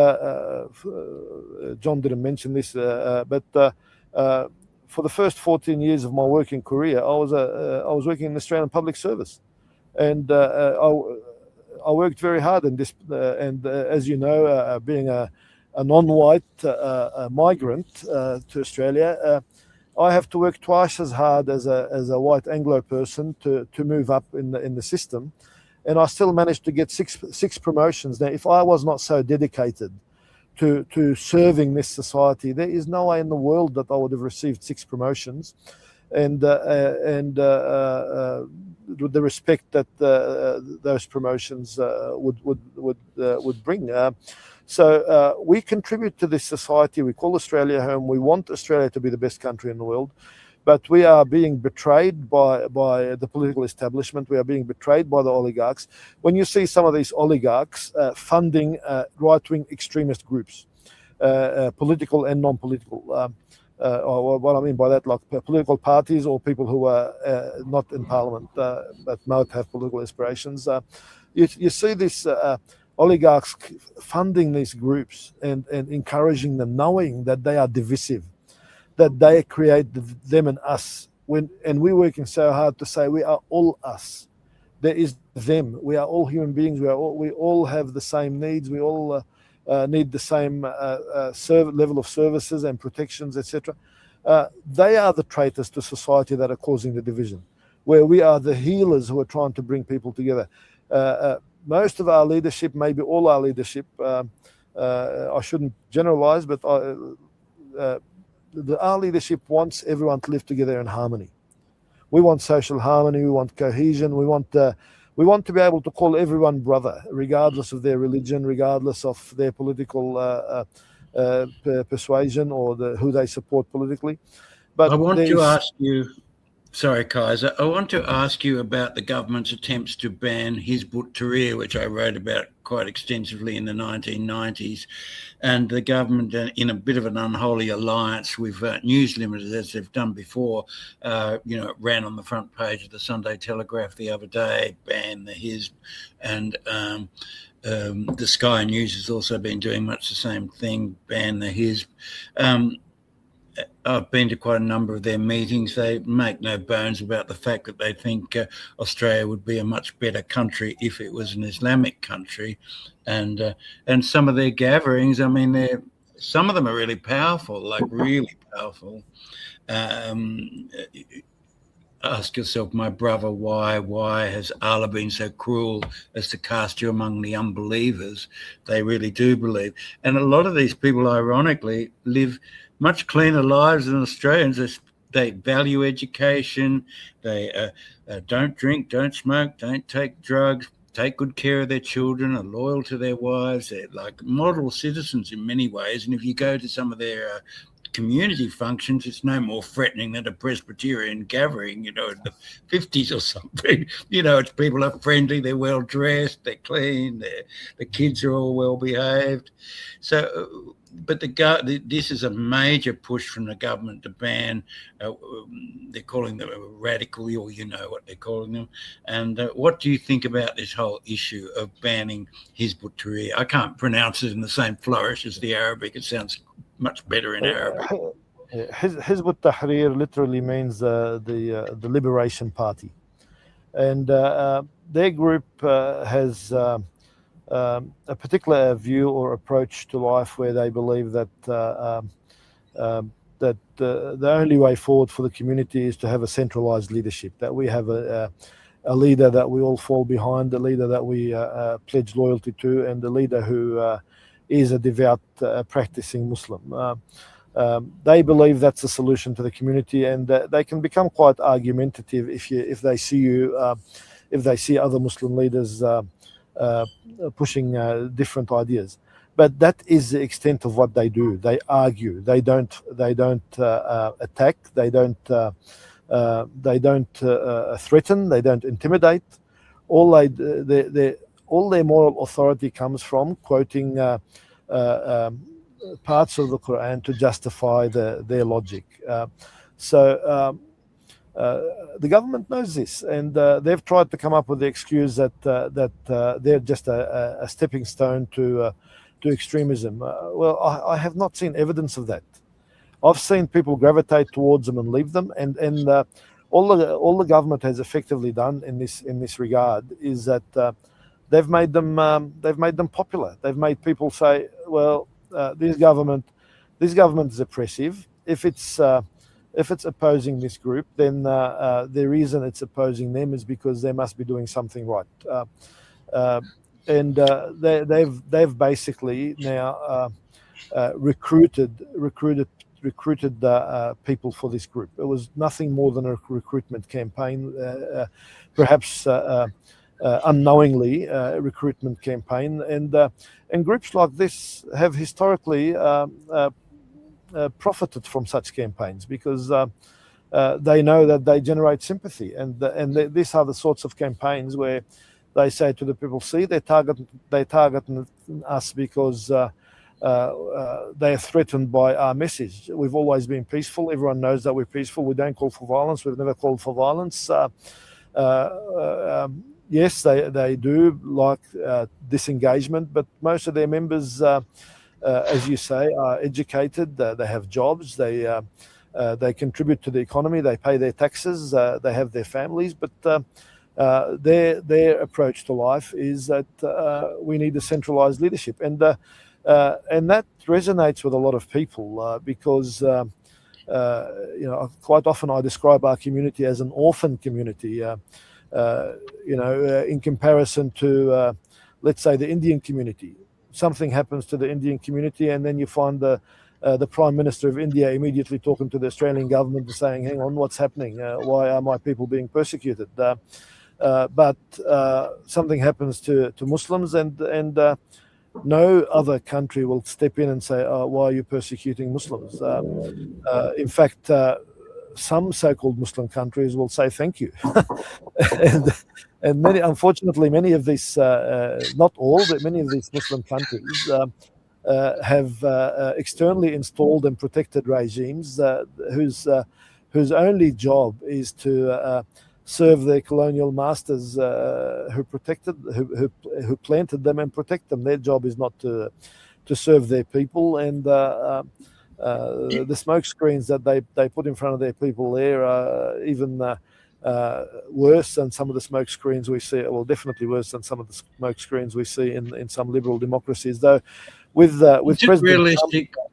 Speaker 4: John didn't mention this, but for the first 14 years of my working career, I was working in Australian public service, and I worked very hard in this. And as you know, being a non-white migrant to Australia, I have to work twice as hard as a white Anglo person to move up in the system, and I still managed to get six promotions. Now, if I was not so dedicated to serving this society, there is no way in the world that I would have received 6 promotions, and with the respect that those promotions would bring. So we contribute to this society. We call Australia home. We want Australia to be the best country in the world, but we are being betrayed by the political establishment. We are being betrayed by the oligarchs. When you see some of these oligarchs funding right-wing extremist groups, political and non-political, what I mean by that, like political parties or people who are not in parliament but might have political aspirations, you see this oligarchs funding these groups and encouraging them, knowing that they are divisive, that they create them and us. And we're working so hard to say we are all us. There is them. We are all human beings. We all have the same needs. We all need the same level of services and protections, etc. They are the traitors to society that are causing the division, where we are the healers who are trying to bring people together. Most of our leadership, maybe all our leadership, I shouldn't generalize, but our leadership wants everyone to live together in harmony. We want social harmony. We want cohesion. We want to be able to call everyone brother, regardless of their religion, regardless of their political persuasion or who they support politically. But
Speaker 3: I want to ask you. Sorry, Keysar. I want to ask you about the government's attempts to ban Hizb ut-Tahrir, which I wrote about quite extensively in the 1990s, and the government, in a bit of an unholy alliance with News Limited, as they've done before, it ran on the front page of the Sunday Telegraph the other day, ban the Hizb, and the Sky News has also been doing much the same thing, ban the Hizb. I've been to quite a number of their meetings. They make no bones about the fact that they think Australia would be a much better country if it was an Islamic country. And some of their gatherings, I mean, some of them are really powerful, like really powerful. Ask yourself, my brother, why has Allah been so cruel as to cast you among the unbelievers? They really do believe. And a lot of these people, ironically, live much cleaner lives than Australians. They value education. They don't drink, don't smoke, don't take drugs, take good care of their children, are loyal to their wives. They're like model citizens in many ways. And if you go to some of their community functions, it's no more threatening than a Presbyterian gathering, in the 50s or something. It's people are friendly, they're well dressed, they're clean, the kids are all well behaved. So, but this is a major push from the government to ban. They're calling them radical, or what they're calling them. And what do you think about this whole issue of banning Hizb ut-Tahrir? I can't pronounce it in the same flourish as the Arabic. It sounds much better in Arabic.
Speaker 4: Hizb ut-Tahrir literally means the Liberation Party, and their group has a particular view or approach to life where they believe that the only way forward for the community is to have a centralized leadership, that we have a leader that we all fall behind, a leader that we pledge loyalty to, and a leader who is a devout practicing Muslim. They believe that's the solution to the community, and they can become quite argumentative if they see other Muslim leaders pushing different ideas. But that is the extent of what they do. They argue. They don't attack. They don't threaten. They don't intimidate. All their moral authority comes from quoting parts of the Quran to justify their logic. So the government knows this, and they've tried to come up with the excuse that they're just a stepping stone to extremism. Well, I have not seen evidence of that. I've seen people gravitate towards them and leave them, and all the government has effectively done in this regard is that they've made them popular. They've made people say, well, this government is oppressive. If it's opposing this group, then the reason it's opposing them is because they must be doing something right. And they've basically now recruited people for this group. It was nothing more than a recruitment campaign, perhaps unknowingly recruitment campaign, and groups like this have historically profited from such campaigns because they know that they generate sympathy, and these are the sorts of campaigns where they say to the people, see, they target us because they are threatened by our message. We've always been peaceful. Everyone knows that we're peaceful. We don't call for violence. We've never called for violence. Yes, they do like disengagement, but most of their members, as you say, are educated. They have jobs. They contribute to the economy. They pay their taxes. They have their families, but their approach to life is that we need a centralized leadership, and that resonates with a lot of people because quite often I describe our community as an orphan community. In comparison to let's say the Indian community. Something happens to the Indian community, and then you find the Prime Minister of India immediately talking to the Australian government and saying, "Hang on, what's happening? Why are my people being persecuted?" But something happens to Muslims, and no other country will step in and say, "Oh, why are you persecuting Muslims?" In fact, some so-called Muslim countries will say thank you, and unfortunately, many of these, not all, but many of these Muslim countries have externally installed and protected regimes whose only job is to serve their colonial masters who planted them and protect them. Their job is not to serve their people, and the smoke screens that they put in front of their people there are even worse than some of the smoke screens we see. Well, definitely worse than some of the smoke screens we see in some liberal democracies. Though, with President
Speaker 3: realistic? Trump,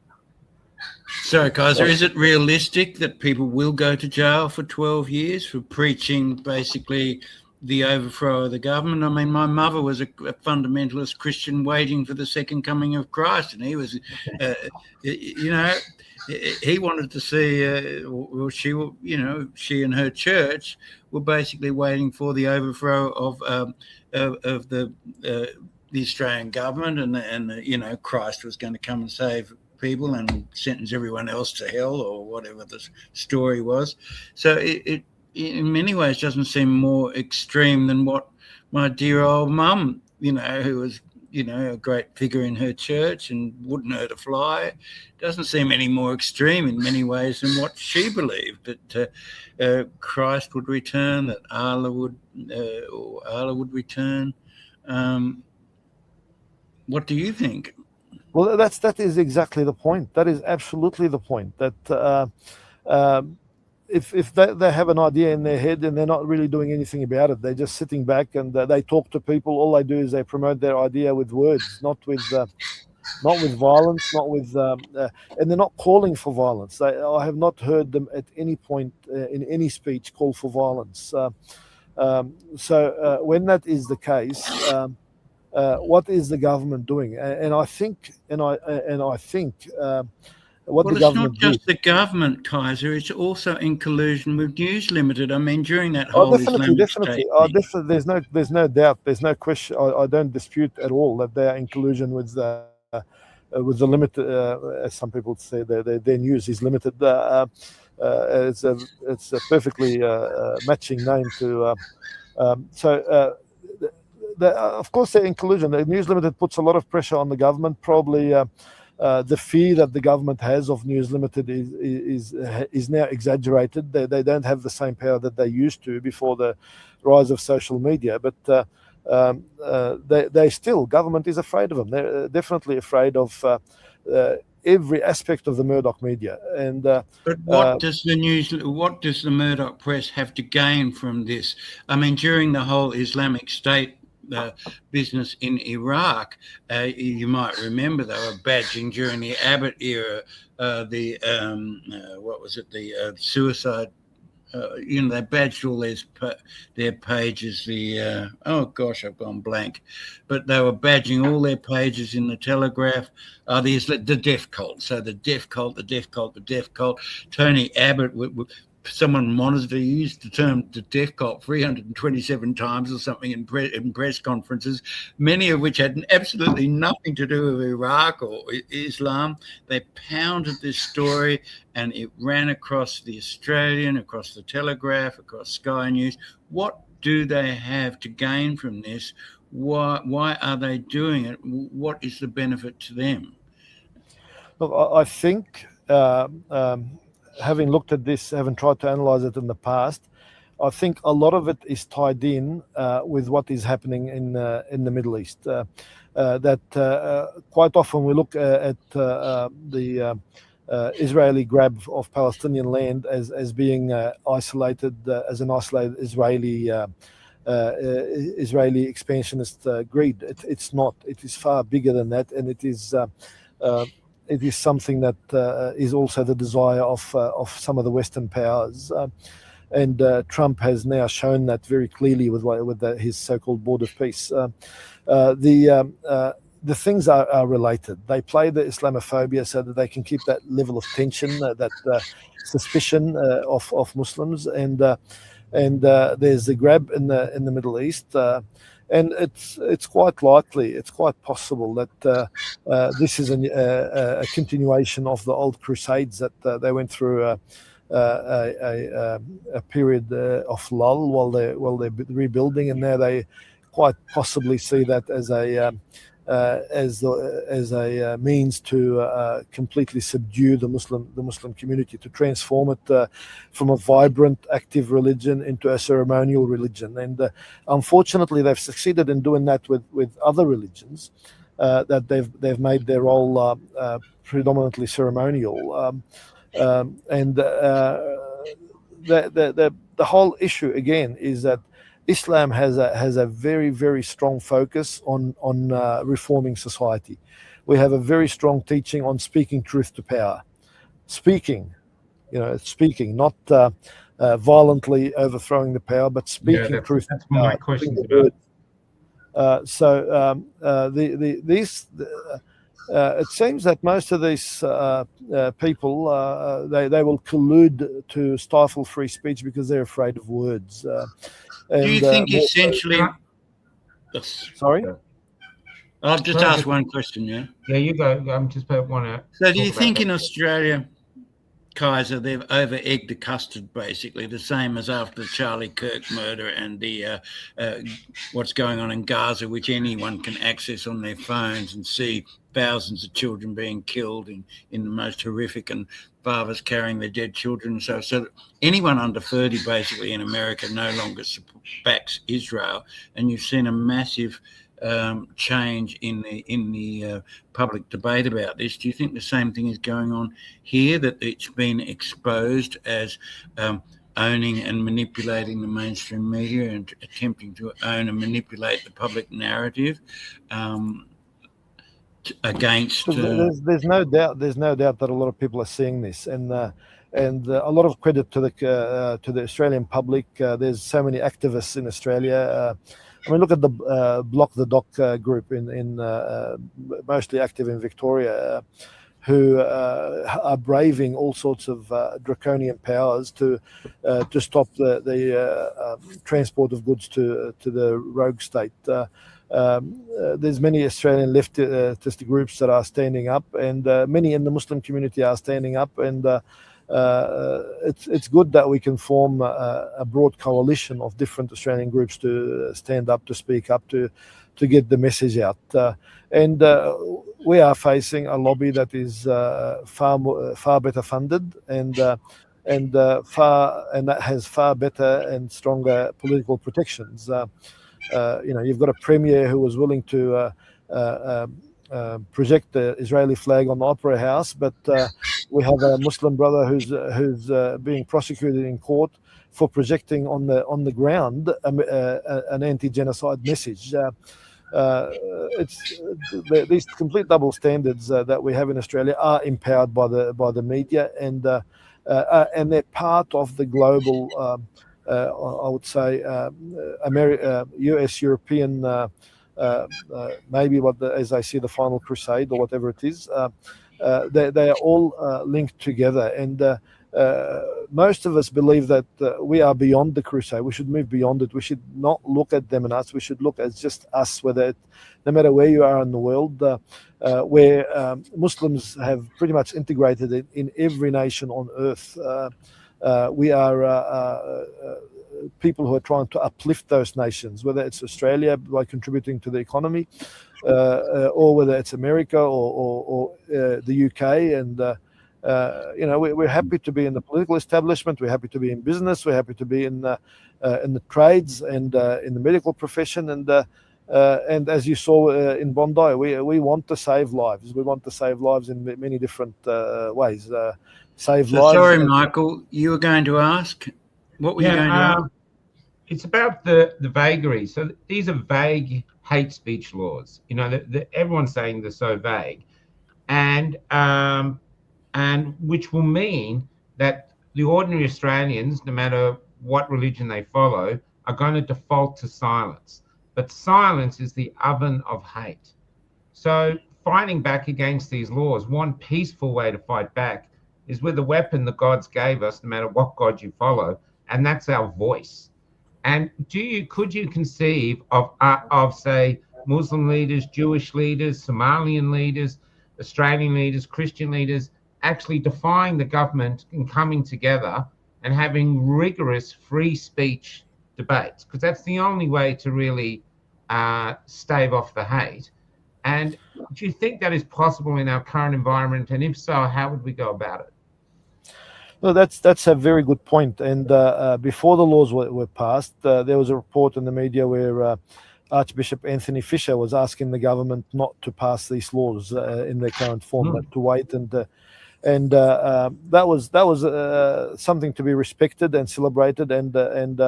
Speaker 3: sorry, Keysar, is it realistic that people will go to jail for 12 years for preaching basically the overthrow of the government? I mean, my mother was a fundamentalist Christian waiting for the second coming of Christ, and he was, he wanted to see, she and her church were basically waiting for the overthrow of the Australian government, and Christ was going to come and save people and sentence everyone else to hell or whatever the story was. So it in many ways doesn't seem more extreme than what my dear old mum, who was, a great figure in her church and wouldn't hurt a fly, doesn't seem any more extreme in many ways than what she believed, that Christ would return, that Allah would return. What do you think?
Speaker 4: Well, that is exactly the point. That is absolutely the point. That if they have an idea in their head and they're not really doing anything about it, they're just sitting back and they talk to people. All they do is they promote their idea with words, not with violence, and they're not calling for violence. I have not heard them at any point in any speech call for violence. So when that is the case, what is the government doing? And I think what the government
Speaker 3: it's not just the government, Keysar. It's also in collusion with News Limited. I mean, during that whole
Speaker 4: definitely. There's no doubt. There's no question. I don't dispute at all that they are in collusion with the Limited, as some people say. Their news is Limited. It's a perfectly matching name to. Of course, they're in collusion. The News Limited puts a lot of pressure on the government. Probably the fear that the government has of News Limited is now exaggerated. They don't have the same power that they used to before the rise of social media. But government is afraid of them. They're definitely afraid of every aspect of the Murdoch media. And
Speaker 3: but what does the Murdoch press have to gain from this? I mean, during the whole Islamic State business in Iraq. You might remember they were badging during the Abbott era, the suicide. They badged all their pages. Oh gosh, I've gone blank, but they were badging all their pages in the Telegraph. The death cult. So the death cult. Tony Abbott. Someone monitored, he used the term the death cult 327 times or something in press conferences, many of which had absolutely nothing to do with Iraq or Islam. They pounded this story and it ran across the Australian, across the Telegraph, across Sky News. What do they have to gain from this? Why are they doing it? What is the benefit to them?
Speaker 4: Look, I think having looked at this, having tried to analyze it in the past, I think a lot of it is tied in with what is happening in the Middle East. Quite often we look at the Israeli grab of Palestinian land as being isolated, as an isolated Israeli expansionist greed. It's not. It is far bigger than that, and it is something that is also the desire of some of the Western powers, and Trump has now shown that very clearly with his so-called border peace. The things are related. They play the Islamophobia so that they can keep that level of tension, that suspicion of Muslims, and there's the grab in the Middle East. And it's quite likely, it's quite possible that this is a continuation of the old Crusades, that they went through a period of lull while they're rebuilding, and now they quite possibly see that as a means to completely subdue the Muslim community, to transform it from a vibrant, active religion into a ceremonial religion. And unfortunately, they've succeeded in doing that with other religions, that they've made their role predominantly ceremonial. And the whole issue again is that Islam has a very, very strong focus on reforming society. We have a very strong teaching on speaking truth to power. Speaking, not violently overthrowing the power, but speaking truth to power.
Speaker 1: My question about.
Speaker 4: It seems that most of these people they will collude to stifle free speech because they're afraid of words.
Speaker 3: Do you think essentially?
Speaker 4: Sorry,
Speaker 3: I'll just ask one question. Yeah.
Speaker 1: Yeah, you go. I'm just want to.
Speaker 3: So, do you think in Australia, Keysar, they've over-egged the custard, basically, the same as after the Charlie Kirk murder and the what's going on in Gaza, which anyone can access on their phones and see thousands of children being killed in the most horrific, and fathers carrying their dead children. So anyone under 30, basically, in America no longer backs Israel, and you've seen a massive change in the public debate about this. Do you think the same thing is going on here, that it's been exposed as owning and manipulating the mainstream media and attempting to own and manipulate the public narrative against?
Speaker 4: There's no doubt that a lot of people are seeing this, and a lot of credit to the Australian public. There's so many activists in Australia. I mean, look at the Block the Doc group in mostly active in Victoria, who are braving all sorts of draconian powers to stop the transport of goods to the rogue state. There's many Australian leftist groups that are standing up, and many in the Muslim community are standing up, and it's good that we can form a broad coalition of different Australian groups to stand up, to speak up, to get the message out. And we are facing a lobby that is far better funded, and that has far better and stronger political protections. You've got a premier who was willing to project the Israeli flag on the Opera House, but We have a Muslim brother who's being prosecuted in court for projecting on the ground an anti-genocide message. These complete double standards that we have in Australia are empowered by the media, and they're part of the global, I would say, US, European, maybe as I see, the final crusade or whatever it is. They are all linked together, and most of us believe that we are beyond the crusade. We should move beyond it. We should not look at them and us. We should look at just us, no matter where you are in the world, where Muslims have pretty much integrated it in every nation on earth. We are people who are trying to uplift those nations, whether it's Australia by contributing to the economy, or whether it's America or the UK. And we're happy to be in the political establishment. We're happy to be in business. We're happy to be in the trades and in the medical profession. And as you saw in Bondi, we want to save lives. We want to save lives in many different ways. Lives.
Speaker 3: Sorry, Michael, you were going to ask. What were you going to ask?
Speaker 1: It's about the vagary. So these are vague hate speech laws. Everyone's saying they're so vague, and which will mean that the ordinary Australians, no matter what religion they follow, are going to default to silence. But silence is the oven of hate. So fighting back against these laws, one peaceful way to fight back is with the weapon the gods gave us, no matter what God you follow, and that's our voice. And could you conceive of say Muslim leaders, Jewish leaders, Somalian leaders, Australian leaders, Christian leaders actually defying the government and coming together and having rigorous free speech debates? Because that's the only way to really stave off the hate. And do you think that is possible in our current environment? And if so, how would we go about it?
Speaker 4: No, that's a very good point. And before the laws were passed, there was a report in the media where Archbishop Anthony Fisher was asking the government not to pass these laws in their current form, but to wait. And that was something to be respected and celebrated. And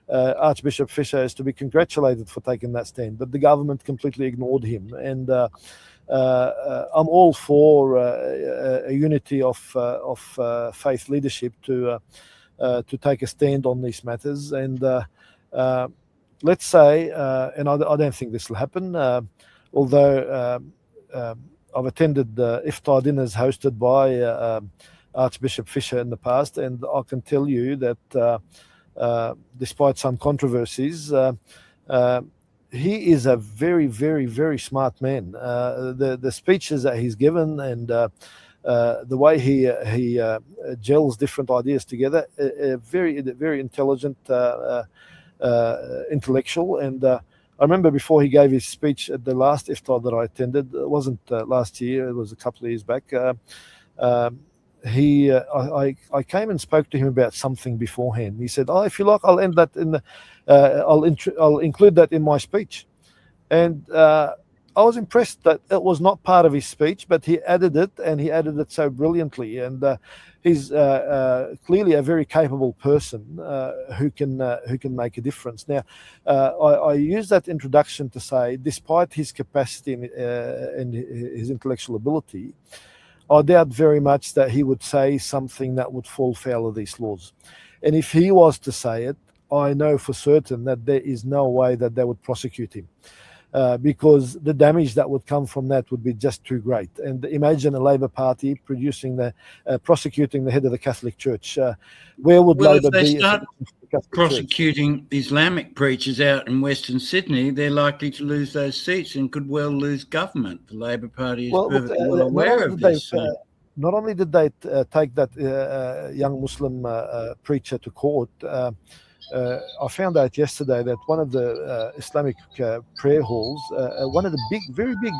Speaker 4: Archbishop Fisher is to be congratulated for taking that stand. But the government completely ignored him. And I'm all for a unity of faith leadership to take a stand on these matters. And let's say, and I don't think this will happen, although I've attended iftar dinners hosted by Archbishop Fisher in the past, and I can tell you that despite some controversies, he is a very, very, very smart man. The speeches that he's given and the way he gels different ideas together, very, very intelligent, intellectual. And I remember before he gave his speech at the last iftar that I attended, it wasn't last year, it was a couple of years back. I came and spoke to him about something beforehand. He said, if you like, I'll end that in the, I'll include that in my speech. And I was impressed that it was not part of his speech, but he added it, and he added it so brilliantly. And he's clearly a very capable person who can make a difference. Now, I use that introduction to say, despite his capacity and his intellectual ability, I doubt very much that he would say something that would fall foul of these laws. And if he was to say it, I know for certain that there is no way that they would prosecute him, because the damage that would come from that would be just too great. And imagine a Labor Party prosecuting the head of the Catholic Church. Where would Labor be? If they start
Speaker 3: prosecuting Islamic preachers out in Western Sydney, they're likely to lose those seats and could well lose government. The Labor Party is perfectly well aware of this.
Speaker 4: Not only did they take that young Muslim preacher to court, I found out yesterday that one of the Islamic prayer halls, one of the very big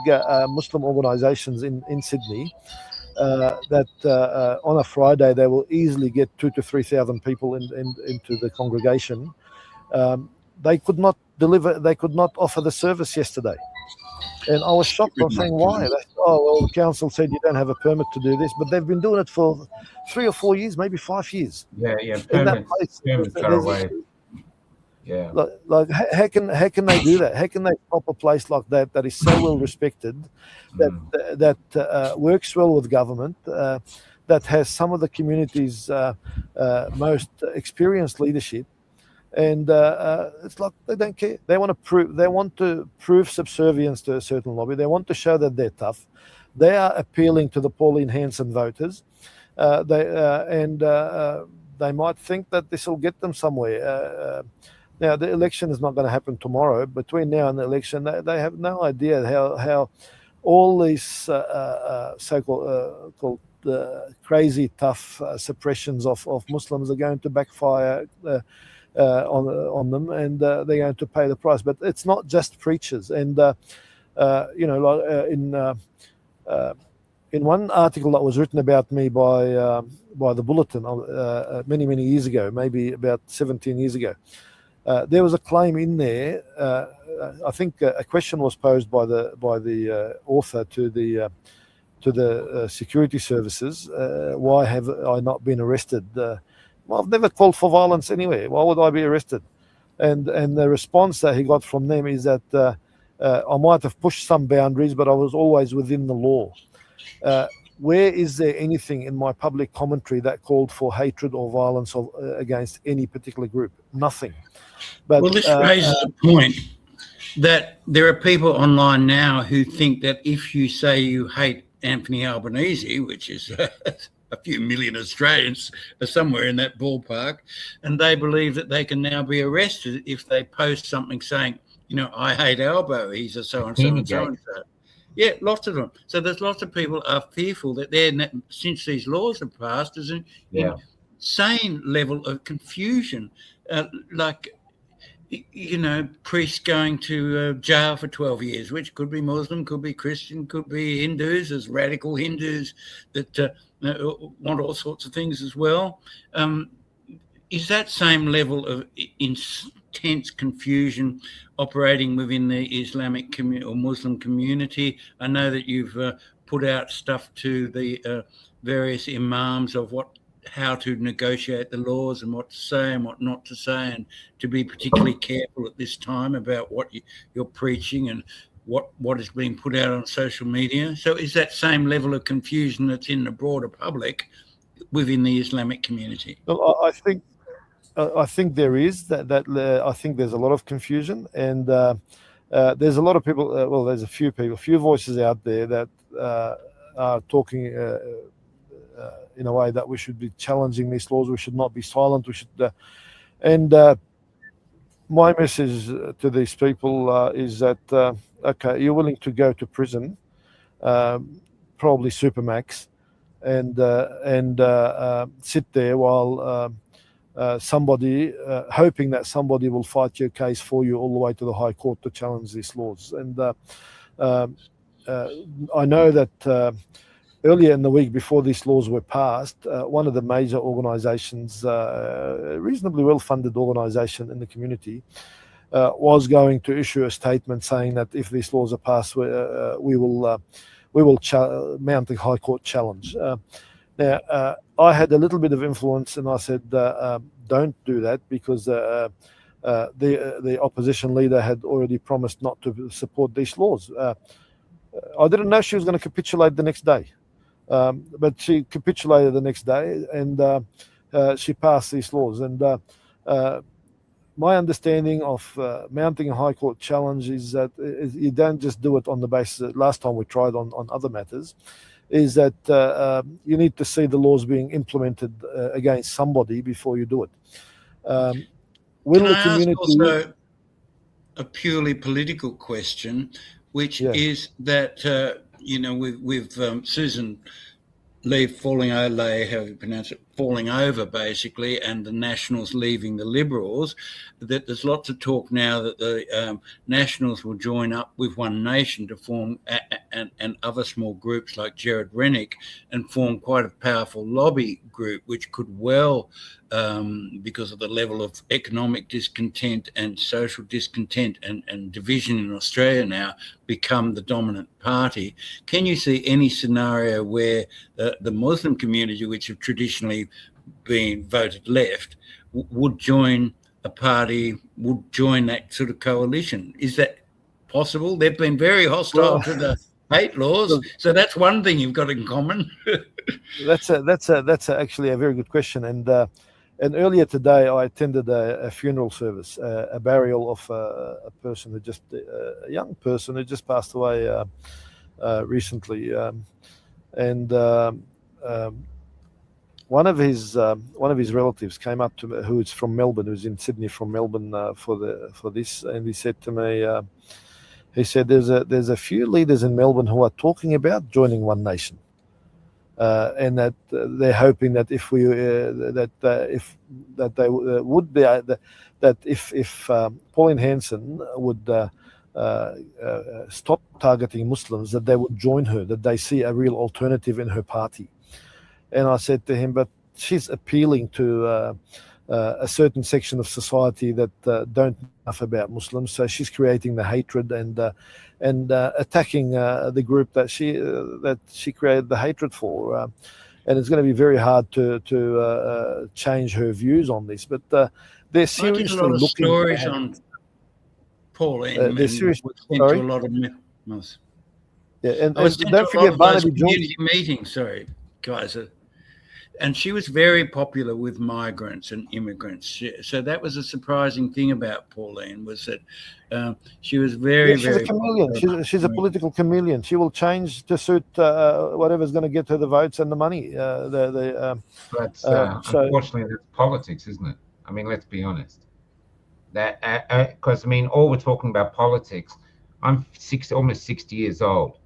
Speaker 4: Muslim organizations in Sydney, that on a Friday they will easily get 2,000 to 3,000 people into the congregation. They could not offer the service yesterday. And I was shocked. I was saying, why? They said, oh, well, the council said you don't have a permit to do this, but they've been doing it for 3 or 4 years, maybe 5 years.
Speaker 1: Yeah,
Speaker 4: In that place,
Speaker 1: permits are away. Yeah.
Speaker 4: Like how can they do that? How can they stop a place like that that is so well respected, that works well with government, that has some of the community's most experienced leadership, and it's like they don't care. They want to prove subservience to a certain lobby. They want to show that they're tough. They are appealing to the Pauline Hanson voters. They might think that this will get them somewhere. Now, the election is not going to happen tomorrow. Between now and the election, they have no idea how all these so-called called crazy tough suppressions of Muslims are going to backfire on them, and they're going to pay the price. But it's not just preachers. And in one article that was written about me by the Bulletin many years ago, maybe about 17 years ago, there was a claim in there. I think a question was posed by the author to the security services. Why have I not been arrested? Well, I've never called for violence anywhere. Why would I be arrested? And the response that he got from them is that I might have pushed some boundaries, but I was always within the law. Where is there anything in my public commentary that called for hatred or violence against any particular group? Nothing. But,
Speaker 3: well, this raises a point that there are people online now who think that if you say you hate Anthony Albanese, which is a few million Australians are somewhere in that ballpark, and they believe that they can now be arrested if they post something saying, I hate Albo, he's a so-and-so and so-and-so. Yeah, lots of them. So there's lots of people are fearful that since these laws are passed, there's an insane level of confusion. Priests going to jail for 12 years, which could be Muslim, could be Christian, could be Hindus. There's radical Hindus that want all sorts of things as well. Is that same level of intense confusion operating within the Islamic community or Muslim community? I know that you've put out stuff to the various imams of how to negotiate the laws and what to say and what not to say, and to be particularly careful at this time about what you're preaching and what is being put out on social media. So is that same level of confusion that's in the broader public within the Islamic community?
Speaker 4: Well, I think there is I think there's a lot of confusion, and there's a lot of people. There's a few voices out there that are talking in a way that we should be challenging these laws. We should not be silent. We should. My message to these people is that okay, you're willing to go to prison, probably supermax, and sit there while somebody hoping that somebody will fight your case for you all the way to the High Court to challenge these laws. And I know that earlier in the week, before these laws were passed, one of the major organisations, a reasonably well-funded organisation in the community, was going to issue a statement saying that if these laws are passed, we will mount a High Court challenge. Now, I had a little bit of influence, and I said, don't do that, because the opposition leader had already promised not to support these laws. I didn't know she was going to capitulate the next day, but she capitulated the next day, and she passed these laws. And my understanding of mounting a High Court challenge is that you don't just do it on the basis that last time we tried on other matters, is that you need to see the laws being implemented against somebody before you do it. Will
Speaker 3: Can
Speaker 4: the
Speaker 3: I
Speaker 4: community
Speaker 3: ask also a purely political question, which is that, with Susan Leigh, however you pronounce it, falling over basically, and the Nationals leaving the Liberals, that there's lots of talk now that the Nationals will join up with One Nation to form and other small groups like Jared Rennick and form quite a powerful lobby group, which could well, because of the level of economic discontent and social discontent and division in Australia now, become the dominant party. Can you see any scenario where the Muslim community, which have traditionally been voted left, would join a party, would join that sort of coalition? Is that possible? They've been very hostile to the hate laws, so that's one thing you've got in common.
Speaker 4: That's actually a very good question. And earlier today, I attended a funeral service, a burial of a person who a young person who just passed away recently, and one of his relatives came up to me, who is from Melbourne, who's in Sydney from Melbourne for this, and he said to me, he said, "There's a few leaders in Melbourne who are talking about joining One Nation." And that they're hoping that if Pauline Hanson would stop targeting Muslims, that they would join her, that they see a real alternative in her party. And I said to him, but she's appealing to a certain section of society that don't know enough about Muslims, so she's creating the hatred and attacking the group that she created the hatred for, and it's going to be very hard to change her views on this. But they're seriously
Speaker 3: looking stories
Speaker 4: at,
Speaker 3: on Pauline.
Speaker 4: they're seriously
Speaker 3: to a lot of
Speaker 4: and don't forget Barnaby Joyce.
Speaker 3: Community meetings, sorry, guys. And she was very popular with migrants and immigrants. So that was a surprising thing about Pauline, was that she was very,
Speaker 4: she's a chameleon. She's a political chameleon. She will change to suit whatever's going to get her the votes and the money.
Speaker 1: Unfortunately, that's politics, isn't it? I mean, let's be honest. That because all we're talking about politics. I'm almost 60 years old.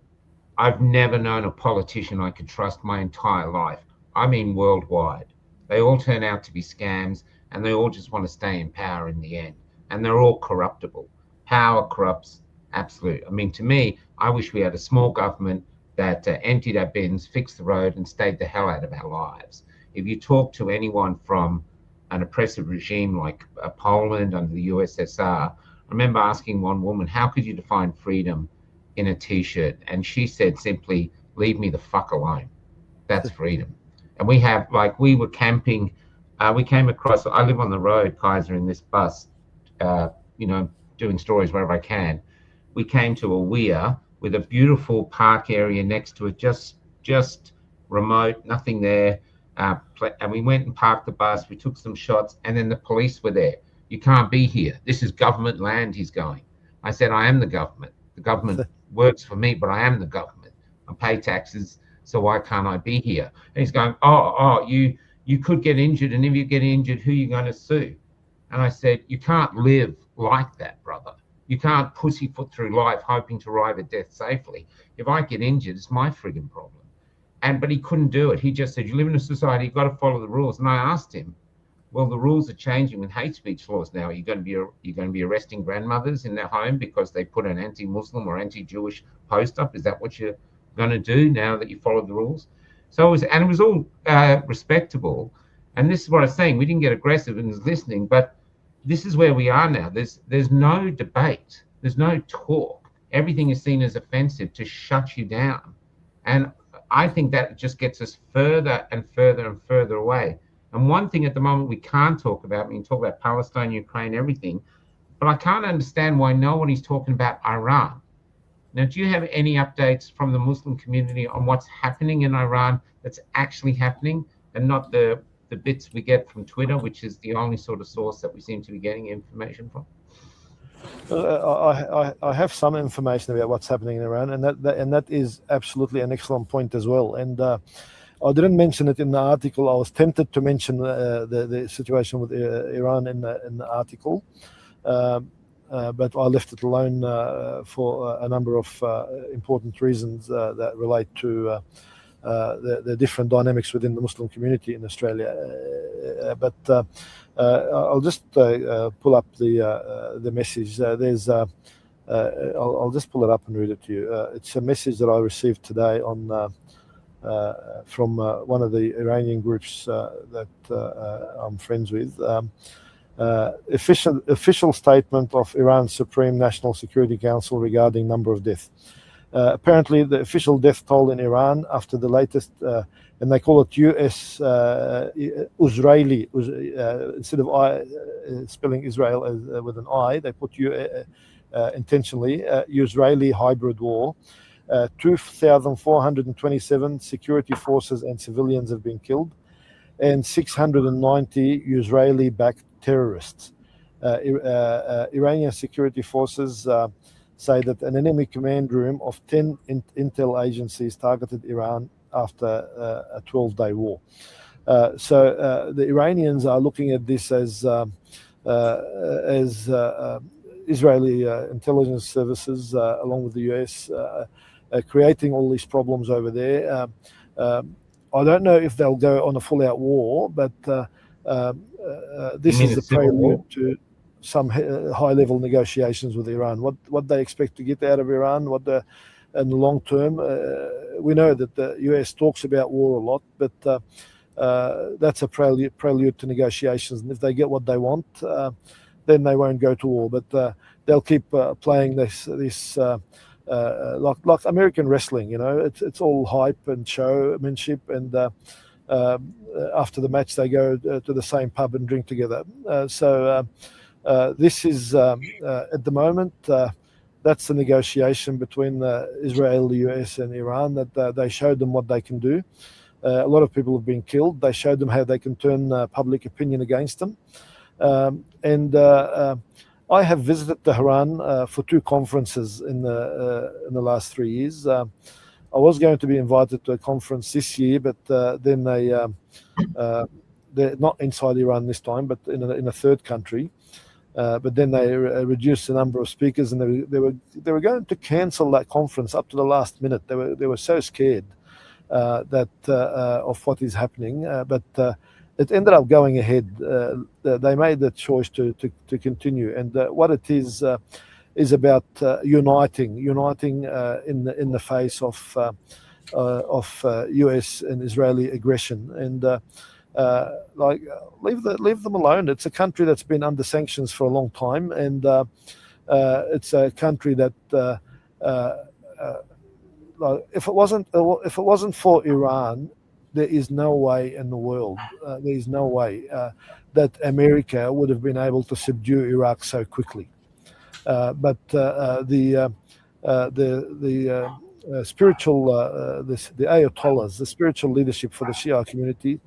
Speaker 1: I've never known a politician I could trust my entire life. I mean, worldwide. They all turn out to be scams, and they all just want to stay in power in the end. And they're all corruptible. Power corrupts, absolute. I mean, to me, I wish we had a small government that emptied our bins, fixed the road, and stayed the hell out of our lives. If you talk to anyone from an oppressive regime like Poland under the USSR, I remember asking one woman, how could you define freedom in a T-shirt? And she said simply, leave me the fuck alone. That's freedom. And we were camping, we came across, I live on the road, Keysar, in this bus, doing stories wherever I can. We came to a weir with a beautiful park area next to it, just remote, nothing there. And we went and parked the bus, we took some shots, and then the police were there. You can't be here. This is government land, he's going. I said, I am the government. The government works for me, but I am the government. I pay taxes. So why can't I be here? And he's going, you could get injured, and if you get injured, who are you going to sue? And I said, you can't live like that, brother. You can't pussyfoot through life hoping to arrive at death safely. If I get injured, it's my frigging problem. But he couldn't do it. He just said, you live in a society, you've got to follow the rules. And I asked him, well, the rules are changing with hate speech laws now. You're going to be arresting grandmothers in their home because they put an anti-Muslim or anti-Jewish post up? Is that what you're going to do now that you follow the rules? So it was all respectable. And this is what I was saying. We didn't get aggressive and was listening, but this is where we are now. There's no debate. There's no talk. Everything is seen as offensive to shut you down. And I think that just gets us further and further and further away. And one thing at the moment we can't talk about, we can talk about Palestine, Ukraine, everything, but I can't understand why nobody's talking about Iran. Now, do you have any updates from the Muslim community on what's happening in Iran that's actually happening, and not the bits we get from Twitter, which is the only sort of source that we seem to be getting information from?
Speaker 4: I have some information about what's happening in Iran, and that is absolutely an excellent point as well. And I didn't mention it in the article. I was tempted to mention the situation with Iran in the article. But I left it alone for a number of important reasons that relate to the different dynamics within the Muslim community in Australia. But I'll just pull up the message. I'll just pull it up and read it to you. It's a message that I received today from one of the Iranian groups that I'm friends with. Official statement of Iran's Supreme National Security Council regarding number of deaths. Apparently, the official death toll in Iran after the latest, and they call it U.S. Israeli, instead of I spelling Israel with an I, they put intentionally Israeli hybrid war. 2,427 security forces and civilians have been killed, and 690 Israeli-backed terrorists. Iranian security forces say that an enemy command room of 10 intel agencies targeted Iran after a 12-day war. So the Iranians are looking at this as Israeli intelligence services, along with the US, creating all these problems over there. I don't know if they'll go on a full-out war, but this is a prelude to some high-level negotiations with Iran. What they expect to get out of Iran, in the long term, we know that the US talks about war a lot, but that's a prelude to negotiations. And if they get what they want, then they won't go to war. But they'll keep playing this like American wrestling. It's all hype and showmanship, and after the match they go to the same pub and drink together. So this is at the moment that's the negotiation between Israel, the US, and Iran. That they showed them what they can do. A lot of people have been killed. They showed them how they can turn public opinion against them. And I have visited Tehran for 2 conferences in the last 3 years. I was going to be invited to a conference this year, but then they're not inside Iran this time, but in a third country. But then they reduced the number of speakers, and they were going to cancel that conference up to the last minute. They were so scared of what is happening, but it ended up going ahead. They made the choice to continue, and what it is about uniting in the face of US and Israeli aggression, and leave them alone. It's a country that's been under sanctions for a long time, and it's a country that if it wasn't for Iran, there is no way in the world, there is no way that America would have been able to subdue Iraq so quickly. But the spiritual, the Ayatollahs, the spiritual leadership for the Shia community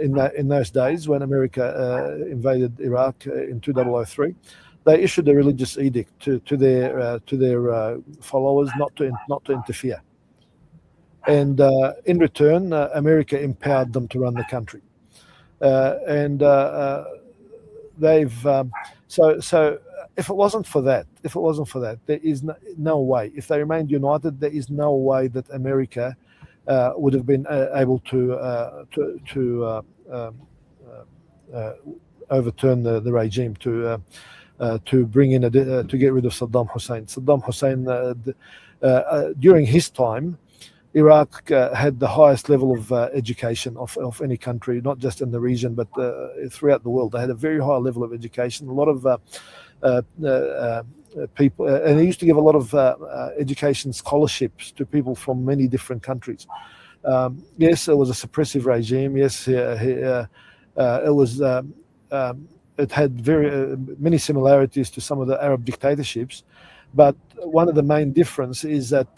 Speaker 4: in those days when America invaded Iraq in 2003, they issued a religious edict to their followers not to interfere. And in return, America empowered them to run the country, and they've so. If it wasn't for that, there is no way. If they remained united, there is no way that America would have been able to overturn the regime, to bring in to get rid of Saddam Hussein. Saddam Hussein, during his time, Iraq had the highest level of education of any country, not just in the region, but throughout the world. They had a very high level of education. A lot of people, and he used to give a lot of education scholarships to people from many different countries. Yes, it was a suppressive regime. Yes, it was. It had very many similarities to some of the Arab dictatorships, but one of the main difference is that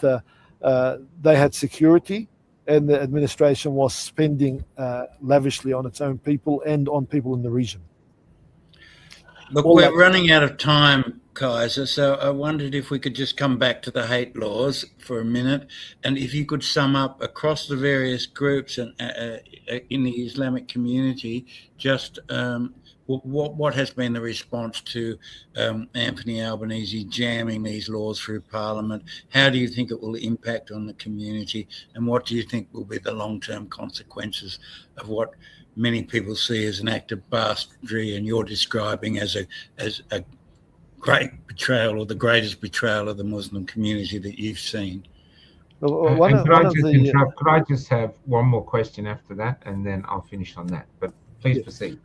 Speaker 4: they had security, and the administration was spending lavishly on its own people and on people in the region.
Speaker 3: Look, we're running out of time, Keysar. So I wondered if we could just come back to the hate laws for a minute, and if you could sum up across the various groups and in the Islamic community, just what has been the response to Anthony Albanese jamming these laws through Parliament? How do you think it will impact on the community, and what do you think will be the long-term consequences of what many people see as an act of bastardry, and you're describing as a great betrayal, or the greatest betrayal of the Muslim community that you've seen?
Speaker 1: Could I just have one more question after that, and then I'll finish on that? But please proceed.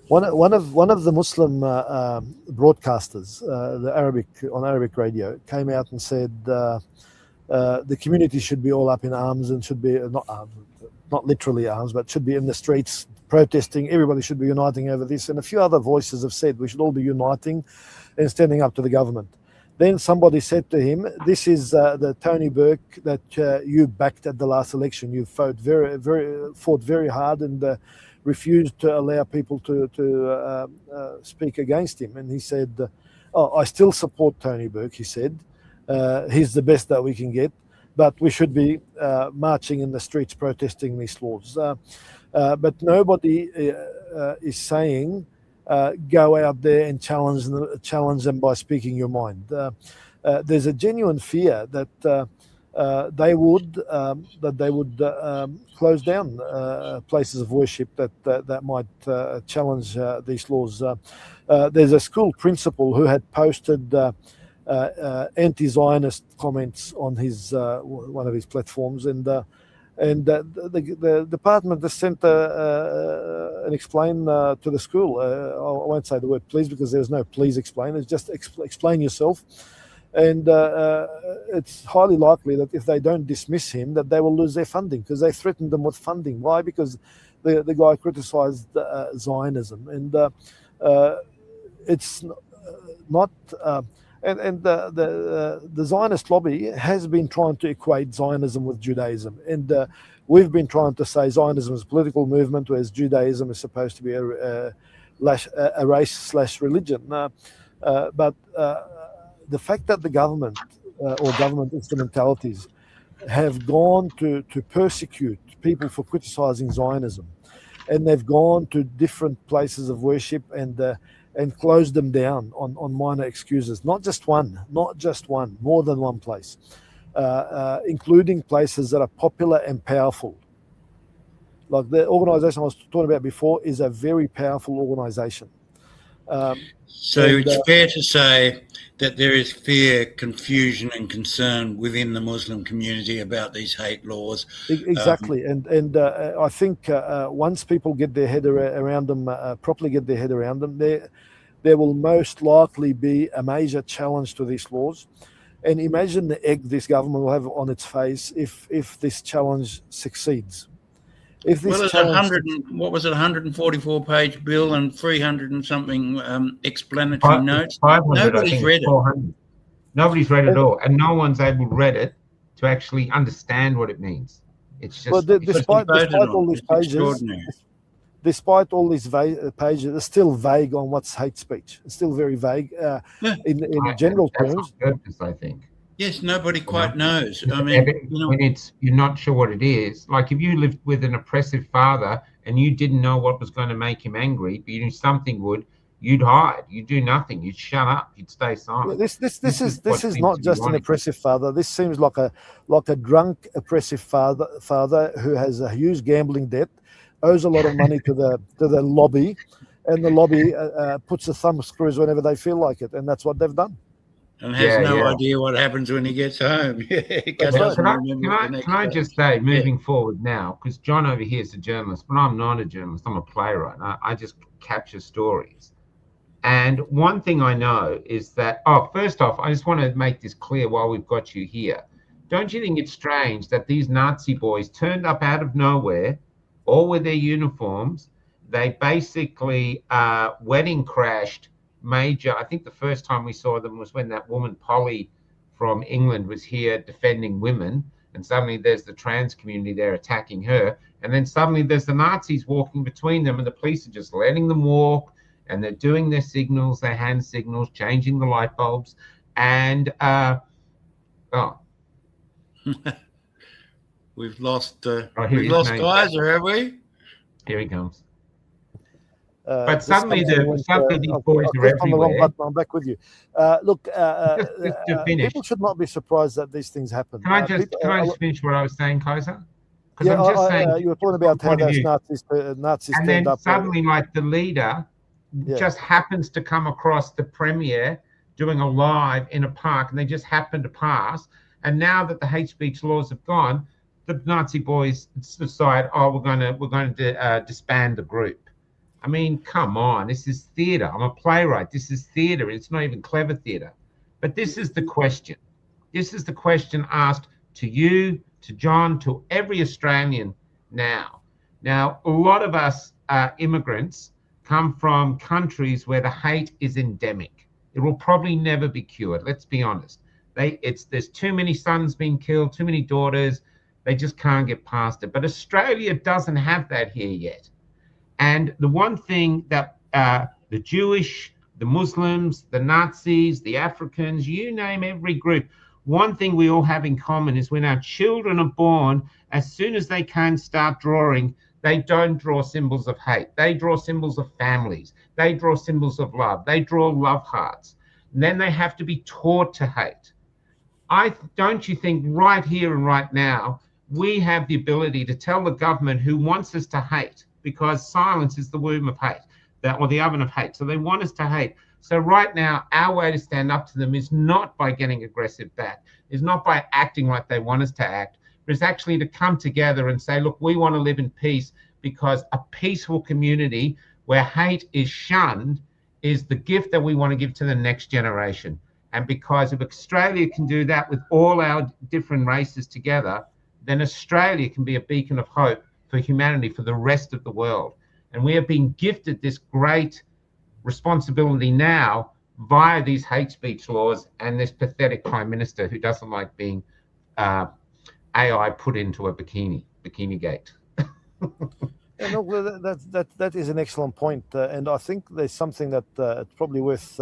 Speaker 4: One of the Muslim broadcasters, on Arabic radio, came out and said the community should be all up in arms and should be not literally arms, but should be in the streets protesting. Everybody should be uniting over this. And a few other voices have said we should all be uniting and standing up to the government. Then somebody said to him, "This is the Tony Burke that you backed at the last election. You fought very hard and refused to allow people to speak against him." And he said, "Oh, I still support Tony Burke," he said. "He's the best that we can get, but we should be marching in the streets protesting these laws." But nobody is saying go out there and challenge them by speaking your mind. There's a genuine fear that they would close down places of worship that might challenge these laws. There's a school principal who had posted anti-Zionist comments on his one of his platforms, and the department has sent an explain to the school. I won't say the word please, because there's no please explain. It's just explain yourself. And it's highly likely that if they don't dismiss him, that they will lose their funding, because they threatened them with funding. Why? Because the guy criticised Zionism, and it's not. And the Zionist lobby has been trying to equate Zionism with Judaism, and we've been trying to say Zionism is a political movement, whereas Judaism is supposed to be a race/religion. But the fact that the government or government instrumentalities have gone to persecute people for criticising Zionism, and they've gone to different places of worship and closed them down on minor excuses. Not just one, more than one place, including places that are popular and powerful. Like the organisation I was talking about before is a very powerful organisation.
Speaker 3: So it's fair to say that there is fear, confusion and concern within the Muslim community about these hate laws.
Speaker 4: Exactly. And I think once people get their head around them, properly get their head around them, there will most likely be a major challenge to these laws. And imagine the egg this government will have on its face if this challenge succeeds. If this
Speaker 3: it's 144-page bill and 300 and something explanatory notes.
Speaker 1: 500,
Speaker 3: Nobody's read it.
Speaker 1: Nobody's read it all, and no one's able to read it to actually understand what it means. It's just
Speaker 4: despite all these pages, despite all these pages, it's still vague on what's hate speech. It's still very vague in general terms.
Speaker 1: On purpose, I think.
Speaker 3: Yes, nobody quite knows. I mean,
Speaker 1: when you're not sure what it is. Like if you lived with an oppressive father and you didn't know what was going to make him angry, but you knew something would, you'd hide. You'd do nothing. You'd shut up. You'd stay silent.
Speaker 4: This is not just an oppressive father. This seems like a drunk oppressive father who has a huge gambling debt, owes a lot of money to the lobby, and the lobby puts the thumb screws whenever they feel like it, and that's what they've done.
Speaker 3: And has no idea what happens when he gets home.
Speaker 1: Can I just say, moving forward now, because John over here is a journalist, but I'm not a journalist. I'm a playwright. I just capture stories. And one thing I know is that, first off, I just want to make this clear while we've got you here. Don't you think it's strange that these Nazi boys turned up out of nowhere, all with their uniforms? They basically wedding crashed major. I think the first time we saw them was when that woman Polly from England was here defending women, and suddenly there's the trans community there attacking her, and then suddenly there's the Nazis walking between them, and the police are just letting them walk, and they're doing their signals, their hand signals, changing the light bulbs, and
Speaker 3: we've lost
Speaker 1: mate.
Speaker 3: Keysar, have we?
Speaker 1: Here he comes. But
Speaker 4: Just
Speaker 1: suddenly,
Speaker 4: something
Speaker 1: suddenly these boys
Speaker 4: I've
Speaker 1: are
Speaker 4: clicked on the wrong
Speaker 1: everywhere.
Speaker 4: button. I'm back with you. Look,
Speaker 1: Just to finish,
Speaker 4: people should not be surprised that these things happen.
Speaker 1: can I just finish what I was saying, Keysar? Because
Speaker 4: Yeah,
Speaker 1: I'm just saying,
Speaker 4: you were talking about how
Speaker 1: point of
Speaker 4: those
Speaker 1: view.
Speaker 4: Nazis
Speaker 1: And
Speaker 4: turned
Speaker 1: then
Speaker 4: up.
Speaker 1: suddenly, like the leader just happens to come across the premier doing a live in a park, and they just happen to pass. And now that the hate speech laws have gone, the Nazi boys decide, oh, we're going to disband the group. I mean, come on, this is theatre. I'm a playwright. This is theatre. It's not even clever theatre. But this is the question. This is the question asked to you, to John, to every Australian now. Now, a lot of us immigrants come from countries where the hate is endemic. It will probably never be cured. Let's be honest. There's too many sons being killed, too many daughters. They just can't get past it. But Australia doesn't have that here yet. And the one thing that the Jewish, the Muslims, the Nazis, the Africans, you name every group, one thing we all have in common is when our children are born, as soon as they can start drawing, they don't draw symbols of hate. They draw symbols of families. They draw symbols of love. They draw love hearts. And then they have to be taught to hate. Don't you think right here and right now, we have the ability to tell the government who wants us to hate, because silence is the womb of hate, or the oven of hate. So they want us to hate. So right now, our way to stand up to them is not by getting aggressive back, is not by acting like they want us to act, but it's actually to come together and say, look, we want to live in peace, because a peaceful community where hate is shunned is the gift that we want to give to the next generation. And because if Australia can do that with all our different races together, then Australia can be a beacon of hope for humanity, for the rest of the world. And we are being gifted this great responsibility now via these hate speech laws and this pathetic prime minister who doesn't like being AI put into a bikini gate.
Speaker 4: Yeah, no, that is an excellent point, and I think there's something that it's probably worth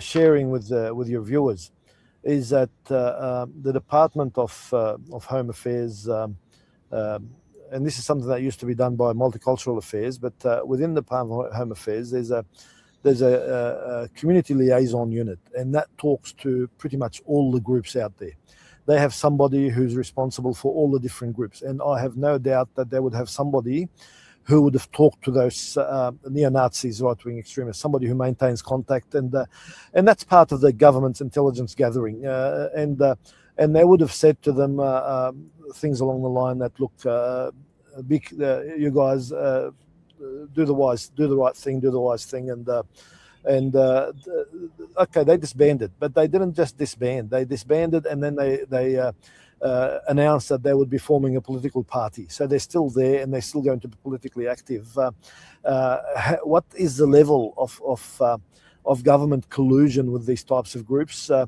Speaker 4: sharing with your viewers, is that the Department of Home Affairs, and this is something that used to be done by Multicultural Affairs, but within the Department of Home Affairs, there's a community liaison unit, and that talks to pretty much all the groups out there. They have somebody who's responsible for all the different groups, and I have no doubt that they would have somebody who would have talked to those neo-Nazis, right-wing extremists, somebody who maintains contact, and that's part of the government's intelligence gathering, and they would have said to them things along the line that, look, you guys do the right thing, do the wise thing, and okay, they disbanded, but they didn't just disband. They disbanded, and then they announced that they would be forming a political party. So they're still there, and they're still going to be politically active. What is the level of government collusion with these types of groups? I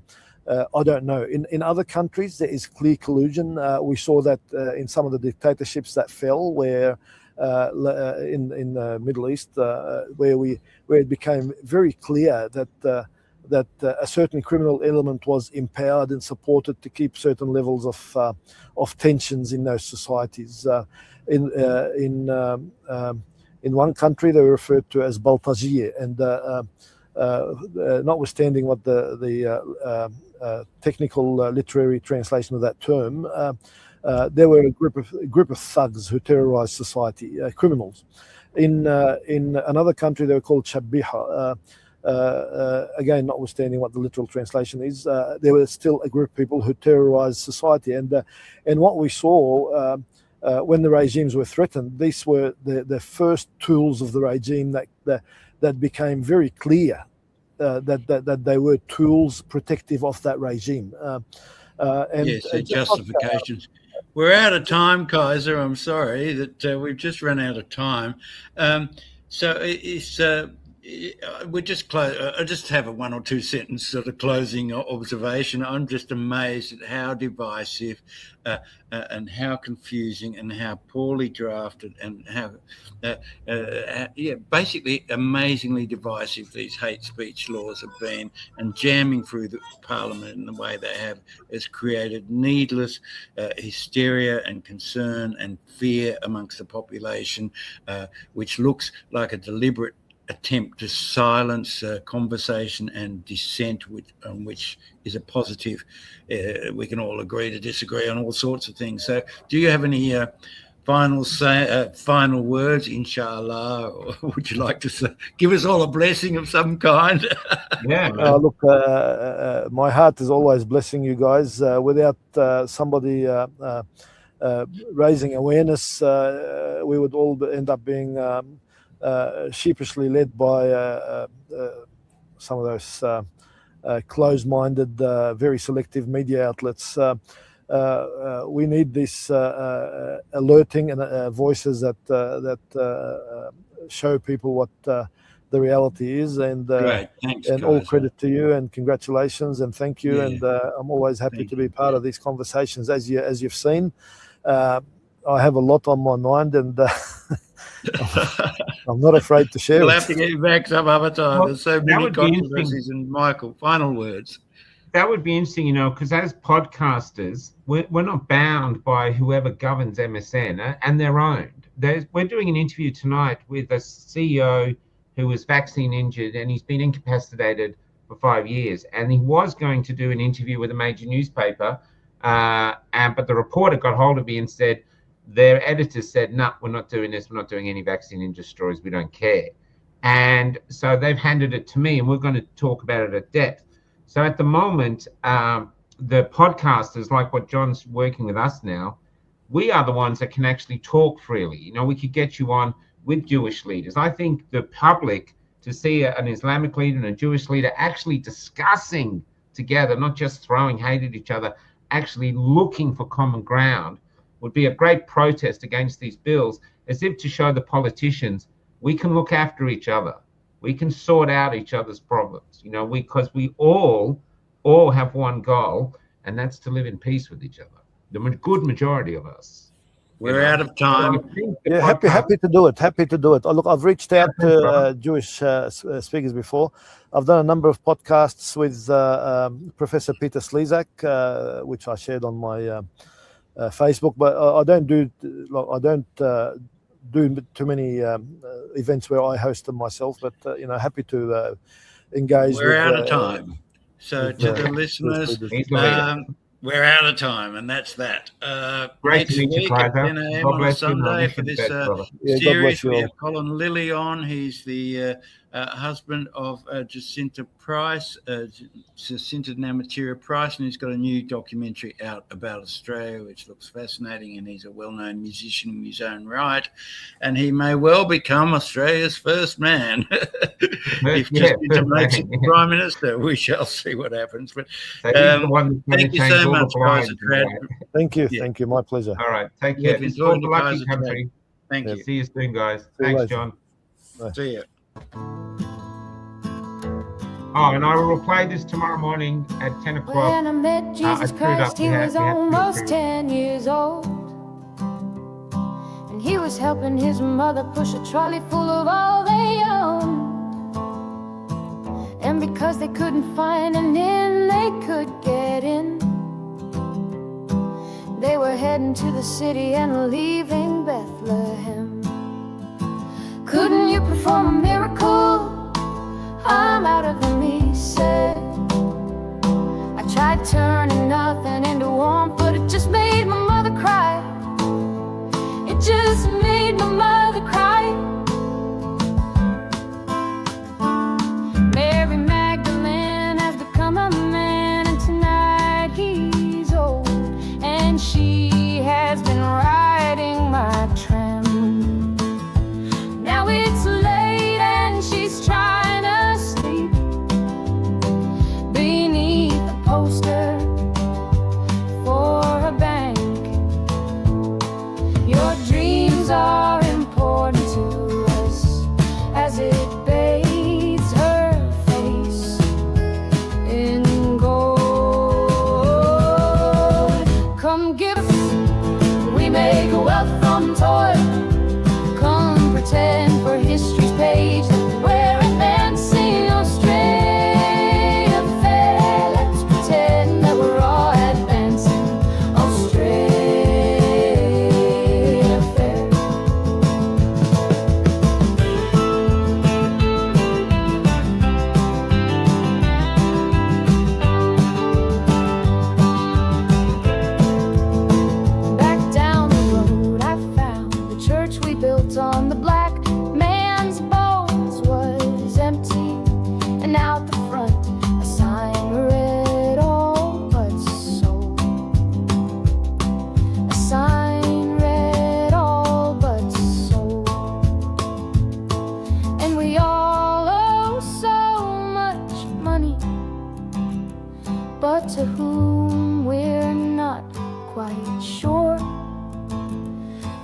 Speaker 4: don't know. In other countries, there is clear collusion. We saw that in some of the dictatorships that fell, where in the Middle East, where it became very clear that a certain criminal element was empowered and supported to keep certain levels of tensions in those societies. In one country, they were referred to as Baltajiyya, and notwithstanding what the technical literary translation of that term, there were a group of thugs who terrorized society, criminals. In another country, they were called Shabiha. Again, notwithstanding what the literal translation is, there was still a group of people who terrorized society. And what we saw when the regimes were threatened, these were the first tools of the regime that became very clear that they were tools protective of that regime.
Speaker 3: Yes, justifications. We're out of time, Keysar. I'm sorry that we've just run out of time. So it's we just close. I just have a 1 or 2 sentence sort of closing observation. I'm just amazed at how divisive and how confusing and how poorly drafted and how, basically amazingly divisive these hate speech laws have been, and jamming through the Parliament in the way they have has created needless hysteria and concern and fear amongst the population, which looks like a deliberate attempt to silence conversation and dissent, which is a positive. We can all agree to disagree on all sorts of things. So do you have any final words, inshallah, or would you like to give us all a blessing of some kind?
Speaker 1: Yeah, man.
Speaker 4: Look, my heart is always blessing you guys. Without somebody raising awareness, we would all end up being sheepishly led by some of those closed-minded, very selective media outlets. We need this alerting and voices that show people what the reality is. And
Speaker 3: Great. Thanks,
Speaker 4: and all credit to you, and congratulations and thank you.
Speaker 3: Yeah.
Speaker 4: And I'm always happy
Speaker 3: Thank
Speaker 4: to be
Speaker 3: you.
Speaker 4: part of these conversations. As you've seen, I have a lot on my mind, and I'm not afraid to share
Speaker 3: We'll
Speaker 4: it.
Speaker 3: have to get you back some other time.
Speaker 1: Well,
Speaker 3: There's so
Speaker 1: that
Speaker 3: many
Speaker 1: would be
Speaker 3: controversies. And Michael, final words.
Speaker 1: That would be interesting, because as podcasters, we're not bound by whoever governs MSN, and they're owned. We're doing an interview tonight with a CEO who was vaccine injured, and he's been incapacitated for 5 years. And he was going to do an interview with a major newspaper, but the reporter got hold of me and said, their editor said, no, we're not doing this. We're not doing any vaccine injured stories. We don't care. And so they've handed it to me, and we're going to talk about it at depth. So at the moment, the podcasters, like what John's working with us now, we are the ones that can actually talk freely. We could get you on with Jewish leaders. I think the public, to see an Islamic leader and a Jewish leader actually discussing together, not just throwing hate at each other, actually looking for common ground, would be a great protest against these bills, as if to show the politicians we can look after each other. We can sort out each other's problems, because we all have one goal, and that's to live in peace with each other. The good majority of us.
Speaker 3: We're out of time.
Speaker 4: Yeah, happy to do it. Happy to do it. Look, I've reached out to Jewish speakers before. I've done a number of podcasts with Professor Peter Slezak, which I shared on my Facebook, but I don't do too many events where I host them myself. But happy to engage.
Speaker 3: We're out of time. So to the listeners, we're out of time, and that's that.
Speaker 1: Great
Speaker 3: Next
Speaker 1: to meet you,
Speaker 3: week at
Speaker 1: Kaiser.
Speaker 3: 10 a.m.
Speaker 1: God
Speaker 3: on
Speaker 1: bless you,
Speaker 3: Sunday
Speaker 1: and
Speaker 3: for this
Speaker 4: bless
Speaker 3: series,
Speaker 4: you
Speaker 3: we
Speaker 4: all.
Speaker 3: have Colin Lilly on. He's the husband of Jacinta Price, Jacinta Namatjira Price, and he's got a new documentary out about Australia, which looks fascinating, and he's a well-known musician in his own right, and he may well become Australia's first man. If Jacinta makes it Prime Minister, we shall see what happens. But thank you so much, Keysar Trad.
Speaker 4: Thank you. My pleasure.
Speaker 1: All right, take care.
Speaker 3: You've enjoyed the
Speaker 1: lucky
Speaker 3: Keysar
Speaker 1: country.
Speaker 3: Thank you.
Speaker 1: See you soon, guys.
Speaker 4: See you
Speaker 1: Thanks,
Speaker 4: later.
Speaker 1: John.
Speaker 3: See you.
Speaker 1: Oh, and I will play this tomorrow morning at 10 o'clock.
Speaker 5: When I met Jesus Christ, he was almost 10 years old. And he was helping his mother push a trolley full of all they owned. And because they couldn't find an inn they could get in, they were heading to the city and leaving Bethlehem. Couldn't you perform a miracle? I'm out of him, he said. I tried turning nothing into warmth, but it just made my mother cry. It just made my mother cry. Mary Magdalene has become a man, and tonight he's old, and she has been riding my tram. Now it's late and she but to whom we're not quite sure.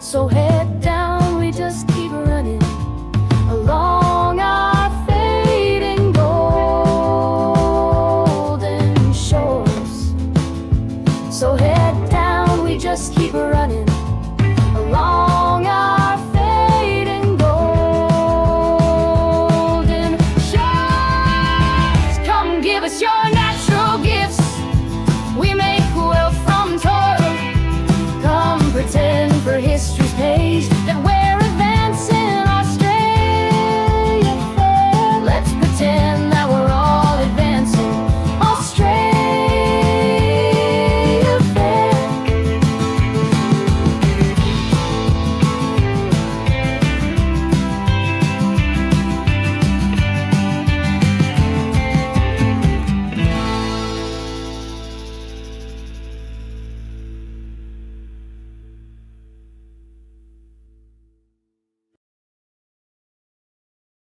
Speaker 5: So